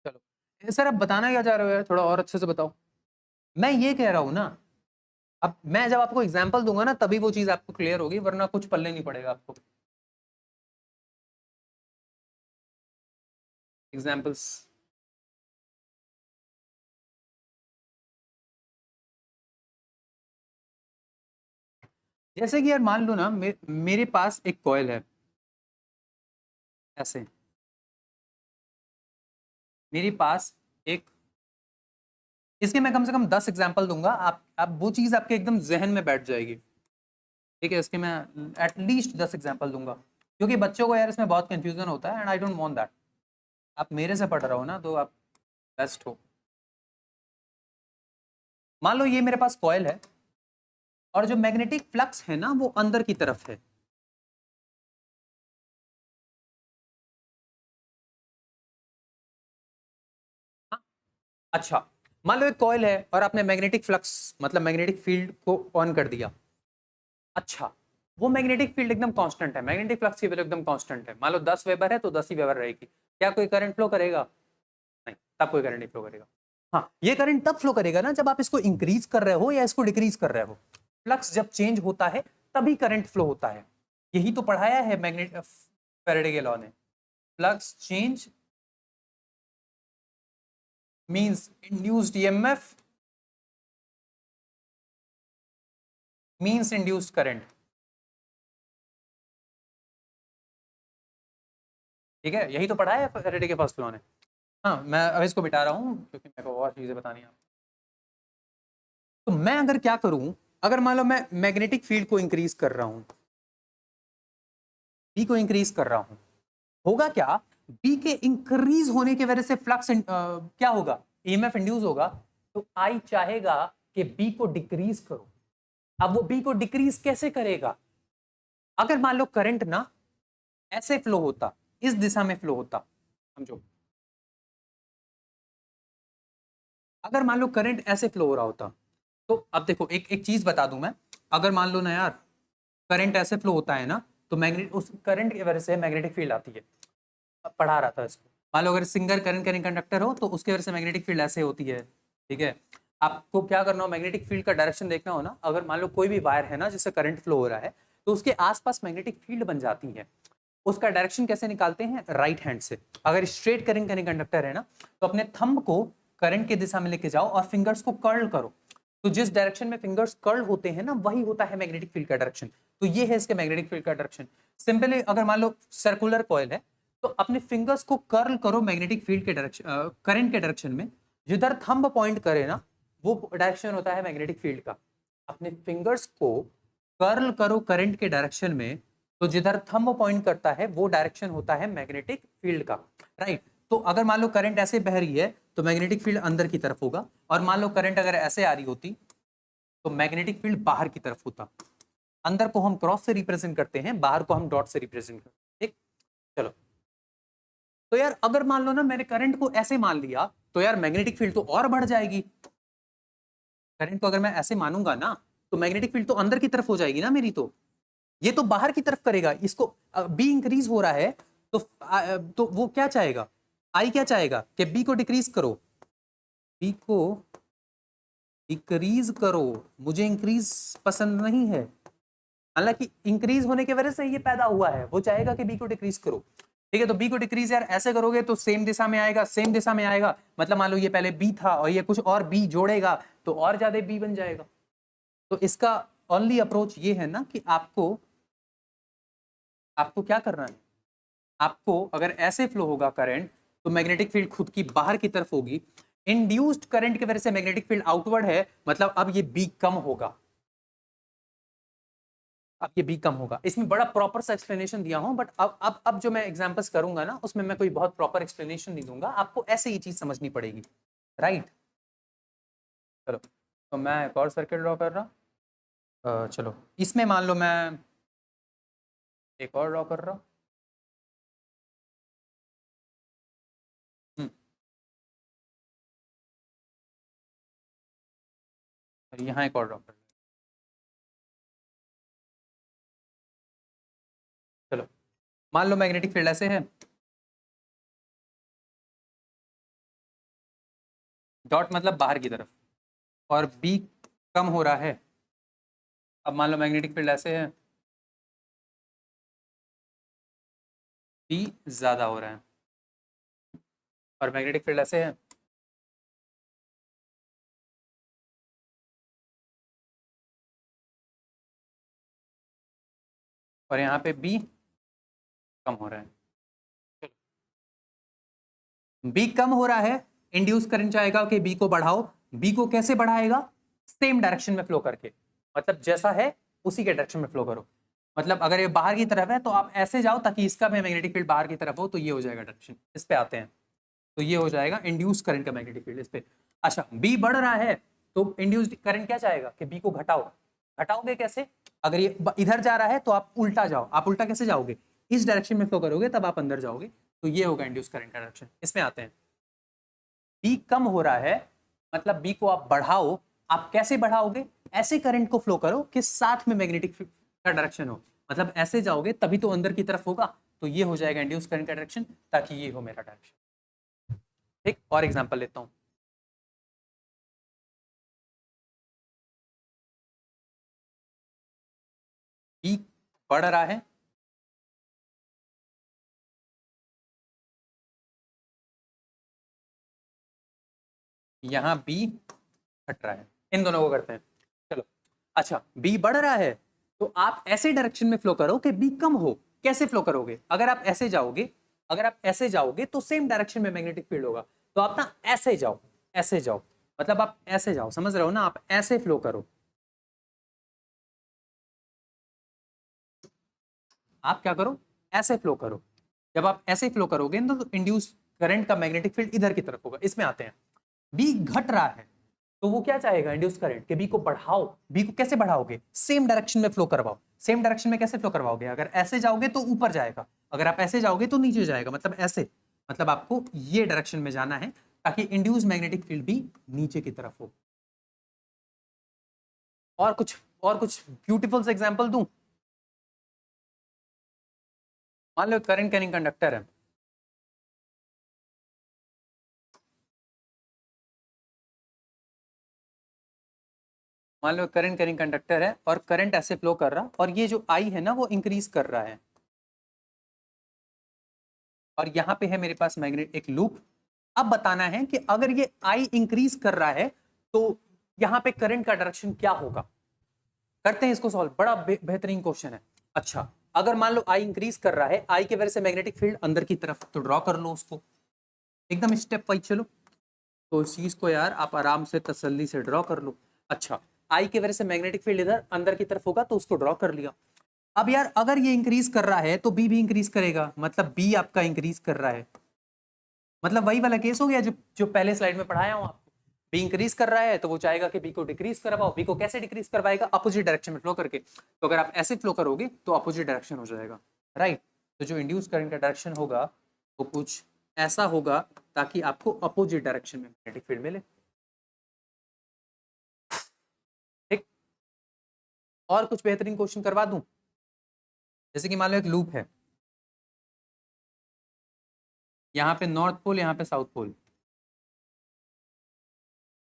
चलो सर अब बताना क्या चाह रहे हो यार, थोड़ा और अच्छे से बताओ। मैं ये कह रहा हूं ना, अब मैं जब आपको एग्जांपल दूंगा ना तभी वो चीज आपको क्लियर होगी, वरना कुछ पल्ले नहीं पड़ेगा आपको। एग्जांपल्स, जैसे कि यार मान लो ना मेरे पास एक कॉइल है ऐसे, मेरे पास एक, इसके मैं कम से कम 10 एग्जांपल दूंगा, आप वो चीज आपके एकदम जहन में बैठ जाएगी। ठीक है, इसके मैं एटलीस्ट 10 एग्जांपल दूंगा, क्योंकि बच्चों को यार इसमें बहुत कंफ्यूजन होता है and I don't want that. आप मेरे से पढ़ रहे हो ना तो आप बेस्ट हो। मान लो ये मेरे पास कॉइल है और जो मैग्नेटिक फ्लक्स है ना वो अंदर की तरफ है। हाँ? अच्छा, मान लो एक कॉइल है और आपने मैग्नेटिक फ्लक्स मतलब मैग्नेटिक फील्ड को ऑन कर दिया। अच्छा, वो मैग्नेटिक फील्ड एकदम कांस्टेंट है, मैग्नेटिक फ्लक्स की वैल्यू एकदम कांस्टेंट है, मान लो 10 वेबर है तो 10 ही वेबर रहेगी। क्या कोई करंट फ्लो करेगा? नहीं, तब कोई करंट नहीं फ्लो करेगा। हाँ, ये करंट तब फ्लो करेगा ना जब आप इसको इंक्रीज कर रहे हो या इसको डिक्रीज कर रहे हो। फ्लक्स जब चेंज होता है तभी करंट फ्लो होता है। यही तो पढ़ाया है मैग्नेट फैराडे के लॉ ने। Flux change means induced EMF means induced current. ठीक है, यही तो पढ़ाया है फैराडे के फर्स्ट लॉ ने। हाँ, मैं अब इसको बिठा रहा हूँ क्योंकि मेरे को और चीजें बतानी है। तो मैं अगर क्या करूं, अगर मान लो मैं मैग्नेटिक फील्ड को इंक्रीज कर रहा हूं, बी को इंक्रीज कर रहा हूं, होगा क्या? बी के इंक्रीज होने की वजह से फ्लक्स क्या होगा? ईएमएफ इंड्यूस होगा। तो आई चाहेगा कि बी को डिक्रीज करो। अब वो बी को डिक्रीज कैसे करेगा? अगर मान लो करंट ना ऐसे फ्लो होता, इस दिशा में फ्लो होता, समझो, अगर मान लो करंट ऐसे फ्लो हो रहा होता, तो अब देखो एक एक चीज बता दूं मैं, अगर मान लो ना यार करंट ऐसे फ्लो होता है ना, तो मैग्नेट उस करंट की वजह से मैग्नेटिक फील्ड आती है। अब पढ़ा रहा था इसको, मान लो अगर सिंगल करंट कैरिंग कंडक्टर हो तो उसकी वजह से मैग्नेटिक फील्ड ऐसे होती है। ठीक है, आपको क्या करना हो, मैग्नेटिक फील्ड का डायरेक्शन देखना हो ना, अगर मान लो कोई भी वायर है ना जिससे करंट फ्लो हो रहा है, तो उसके आसपास मैग्नेटिक फील्ड बन जाती है। उसका डायरेक्शन कैसे निकालते हैं? राइट हैंड से। अगर स्ट्रेट करंट कैरिंग कंडक्टर है ना, तो अपने थंब को करंट की दिशा में लेके जाओ और फिंगर्स को कर्ल करो। तो जिस डायरेक्शन में फिंगर्स कर्ल होते हैं ना, वही होता है मैग्नेटिक फील्ड का डायरेक्शन। तो ये है इसके मैग्नेटिक फील्ड का डायरेक्शन। सिंपली अगर मान लो सर्कुलर कॉइल है, तो अपने फिंगर्स को कर्ल करो मैग्नेटिक फील्ड के डायरेक्शन, करंट के डायरेक्शन में। जिधर थंब पॉइंट करे ना, वो डायरेक्शन होता है मैग्नेटिक फील्ड का। अपने फिंगर्स को कर्ल करो करंट के डायरेक्शन में, तो जिधर थंब पॉइंट करता है वो डायरेक्शन होता है मैग्नेटिक फील्ड का। राइट। तो अगर मान लो करंट ऐसे बह रही है तो मैग्नेटिक फील्ड अंदर की तरफ होगा, और मान लो करंट अगर ऐसे आ रही होती तो मैग्नेटिक फील्ड बाहर की तरफ होता। अंदर को हम क्रॉस से रिप्रेजेंट करते हैं, बाहर को हम डॉट से रिप्रेजेंट करते हैं। ठीक, चलो। तो यार अगर मान लो ना मैंने करंट को ऐसे मान लिया, तो यार मैग्नेटिक फील्ड तो और बढ़ जाएगी। करंट को अगर मैं ऐसे मानूंगा ना, तो मैग्नेटिक फील्ड तो अंदर की तरफ हो जाएगी ना मेरी। तो ये तो बाहर की तरफ करेगा इसको। बी इंक्रीज हो रहा है, तो तो वो क्या चाहेगा? आई क्या चाहेगा कि बी को डिक्रीज करो, बी को डिक्रीज करो। मुझे इंक्रीज पसंद नहीं है, हालांकि इंक्रीज होने की वजह से ये पैदा हुआ है। वो चाहेगा कि बी को डिक्रीज करो। ठीक है, तो बी को डिक्रीज यार ऐसे करोगे तो सेम दिशा में आएगा, सेम दिशा में आएगा, मतलब मान लो ये पहले बी था और ये कुछ और बी जोड़ेगा तो और ज्यादा बी बन जाएगा। तो इसका ओनली अप्रोच ये है ना कि आपको आपको क्या करना है, आपको अगर ऐसे फ्लो होगा करंट, तो मैग्नेटिक फील्ड खुद की बाहर की तरफ होगी। इंड्यूस्ड करंट की वजह से मैग्नेटिक फील्ड आउटवर्ड है, मतलब अब ये बी कम होगा। अब ये बी कम होगा। इसमें बड़ा प्रॉपर सा एक्सप्लेनेशन दिया हूं, बट अब जो मैं एग्जांपल्स करूंगा ना, उसमें मैं कोई बहुत प्रॉपर एक्सप्लेनेशन नहीं दूंगा, आपको ऐसे ही चीज समझनी पड़ेगी। राइट। चलो, तो मैं एक और सर्किट ड्रॉ कर रहा चलो, इसमें मान लो मैं एक और ड्रॉ कर रहा हूं। हम्म, और यहाँ एक और ड्रॉ कर रहा हूं। चलो, मान लो मैग्नेटिक फील्ड ऐसे है, डॉट मतलब बाहर की तरफ, और बी कम हो रहा है। अब मान लो मैग्नेटिक फील्ड ऐसे है, बी ज्यादा हो रहा है, और मैग्नेटिक फील्ड ऐसे है, और यहाँ पे बी कम हो रहा है। बी कम हो रहा है, इंड्यूस करंट चाहेगा कि बी को बढ़ाओ। बी को कैसे बढ़ाएगा? सेम डायरेक्शन में फ्लो करके, मतलब जैसा है उसी के डायरेक्शन में फ्लो करो। मतलब अगर ये बाहर की तरफ है तो आप ऐसे जाओ ताकि इसका भी मैग्नेटिक फील्ड बाहर की तरफ हो, तो ये हो जाएगा डायरेक्शन। इस पे आते हैं, तो ये हो जाएगा इंड्यूस करंट का मैग्नेटिक फील्ड इस पे। अच्छा, बी बढ़ रहा है तो इंड्यूस्ड करंट क्या चाहेगा कि बी को घटाओ। घटाओगे कैसे? अगर ये इधर जा रहा है तो आप उल्टा जाओ। आप उल्टा कैसे जाओगे? इस डायरेक्शन में फ्लो करोगे तब आप अंदर जाओगे, तो ये होगा इंड्यूस करंट का डायरेक्शन। इसमें आते हैं, बी कम हो रहा है मतलब बी को आप बढ़ाओ। आप कैसे बढ़ाओगे? ऐसे करंट को फ्लो करो कि साथ में मैग्नेटिक का डायरेक्शन हो, मतलब ऐसे जाओगे तभी तो अंदर की तरफ होगा, तो ये हो जाएगा इंड्यूस करंट का डायरेक्शन, ताकि ये हो मेरा डायरेक्शन। ठीक, और एग्जांपल लेता हूं। बी बढ़ रहा है, यहां बी घट रहा है। इन दोनों को करते हैं, चलो। अच्छा, बी बढ़ रहा है तो आप ऐसे डायरेक्शन में फ्लो करो कि बी कम हो। कैसे फ्लो करोगे? अगर आप ऐसे जाओगे, अगर आप ऐसे जाओगे तो सेम डायरेक्शन में मैग्नेटिक फील्ड होगा, तो आप ना ऐसे जाओ, ऐसे जाओ, मतलब आप ऐसे जाओ, समझ रहे हो ना? आप ऐसे फ्लो करो। आप क्या करो? ऐसे फ्लो करो। जब आप ऐसे फ्लो करोगे ना तो इंड्यूस करंट का मैग्नेटिक फील्ड इधर की तरफ होगा। इसमें आते हैं, बी घट रहा है तो वो क्या चाहेगा? इंड्यूस करंट के बी को बढ़ाओ। बी को कैसे बढ़ाओगे? सेम डायरेक्शन में फ्लो करवाओ। सेम डायरेक्शन में कैसे फ्लो करवाओगे? अगर ऐसे जाओगे तो ऊपर जाएगा, अगर आप ऐसे जाओगे तो नीचे जाएगा, मतलब ऐसे, मतलब आपको ये डायरेक्शन में जाना है ताकि इंड्यूस मैग्नेटिक फील्ड भी नीचे की तरफ हो। और कुछ ब्यूटीफुल से एग्जांपल दूं। मान लो करंट कैरिंग कंडक्टर है, मान लो करंट कैरिंग कंडक्टर है और करंट ऐसे फ्लो कर रहा, और ये जो आई है ना वो इंक्रीज कर रहा है, और यहाँ पे है मेरे पास मैग्नेट एक लूप। अब बताना है कि अगर ये आई इंक्रीज कर रहा है तो यहाँ पे करंट का डायरेक्शन क्या होगा। करते हैं इसको सॉल्व, बड़ा बेहतरीन क्वेश्चन है। अच्छा, अगर मान लो आई इंक्रीज कर रहा है, आई की वजह से मैग्नेटिक फील्ड अंदर की तरफ, तो ड्रॉ कर लो उसको एकदम स्टेप वाइज। चलो, तो इस चीज को यार आप आराम से तसल्ली से ड्रॉ कर लो। अच्छा, आई की वजह से मैग्नेटिक फील्ड इधर अंदर की तरफ होगा तो उसको ड्रॉ कर लिया। अब यार अगर ये इंक्रीज कर रहा है तो बी भी इंक्रीज करेगा, मतलब बी आपका इंक्रीज कर रहा है, मतलब वही वाला केस हो गया जो जो पहले स्लाइड में पढ़ाया हूं आपको। बी इंक्रीज कर रहा है तो वो चाहेगा कि बी को डिक्रीज करवाओ। बी को कैसे डिक्रीज करवाएगा? अपोजिट डायरेक्शन में फ्लो करके। तो अगर आप ऐसे फ्लो करोगे तो अपोजिट डायरेक्शन हो जाएगा, राइट। तो जो इंड्यूस करंट का डायरेक्शन होगा वो कुछ ऐसा होगा ताकि आपको अपोजिट डायरेक्शन में मैग्नेटिक फील्ड मिले। ठीक, और कुछ बेहतरीन क्वेश्चन करवा दूं। जैसे कि मान लो एक लूप है, यहाँ पे नॉर्थ पोल, यहाँ पे साउथ पोल,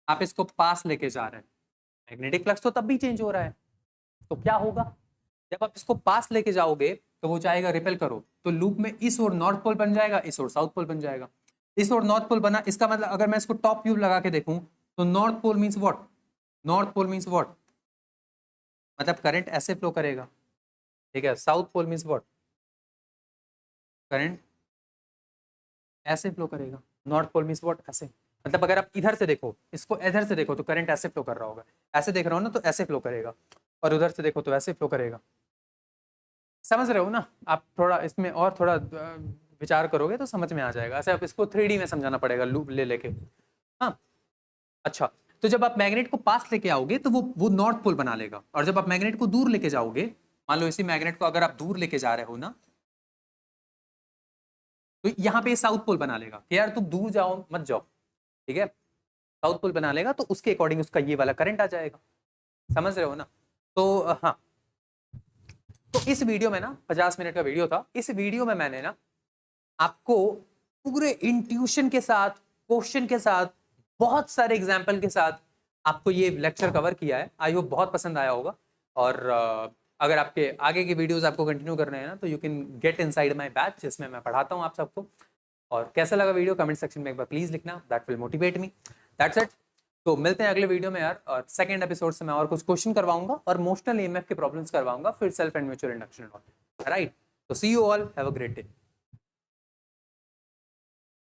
आप इसको पास लेके जा रहे हैं, मैग्नेटिक फ्लक्स तो तब भी चेंज हो रहा है, तो क्या होगा? जब आप इसको पास लेके जाओगे तो वो चाहेगा रिपेल करो, तो लूप में इस ओर नॉर्थ पोल बन जाएगा, इस ओर साउथ पोल बन जाएगा। इस ओर नॉर्थ पोल बना, इसका मतलब अगर मैं इसको टॉप व्यू लगा के देखूं तो north pole means what? North pole means what? मतलब करंट ऐसे फ्लो करेगा, ठीक है। South pole means what? Current ऐसे फ्लो करेगा। North pole means what? ऐसे। मतलब अगर आप इधर से देखो, इसको इधर से देखो तो करंट ऐसे फ्लो कर रहा होगा, ऐसे देख रहा हो ना तो ऐसे फ्लो करेगा, और उधर से देखो तो ऐसे फ्लो करेगा। समझ रहे हो ना? आप थोड़ा इसमें और थोड़ा विचार करोगे तो समझ में आ जाएगा। ऐसे आप इसको 3D में समझाना पड़ेगा लूप ले लेके। हाँ, अच्छा, तो जब आप मैग्नेट को पास लेके आओगे तो वो नॉर्थ पोल बना लेगा, और जब आप मैग्नेट को दूर लेके जाओगे, मान लो इसी मैग्नेट को अगर आप दूर लेके जा रहे हो ना, तो यहाँ पे साउथ पोल बना लेगा कि यार तुम दूर जाओ मत जाओ, ठीक है। साउथ पोल बना लेगा तो उसके अकॉर्डिंग उसका ये वाला करंट आ जाएगा। समझ रहे हो ना? तो हाँ, तो इस वीडियो में ना 50 मिनट का वीडियो था। इस वीडियो में मैंने ना आपको पूरे इंट्यूशन के साथ, क्वेश्चन के साथ, बहुत सारे एग्जाम्पल के साथ आपको ये लेक्चर कवर किया है। आई होप बहुत पसंद आया होगा। और अगर आपके आगे के वीडियोस आपको कंटिन्यू करने हैं ना तो you can get inside my batch, जिसमें मैं पढ़ाता हूँ आप सबको। और कैसा लगा वीडियो कमेंट सेक्शन में एक बार प्लीज लिखना, that will motivate me. That's it. तो मिलते हैं अगले वीडियो में यार, और सेकंड एपिसोड से मैं और कुछ क्वेश्चन करवाऊंगा और मोशनल ईएमएफ के प्रॉब्लम्स करवाऊंगा, फिर self and mutual induction. Right? तो see you all, have a great day.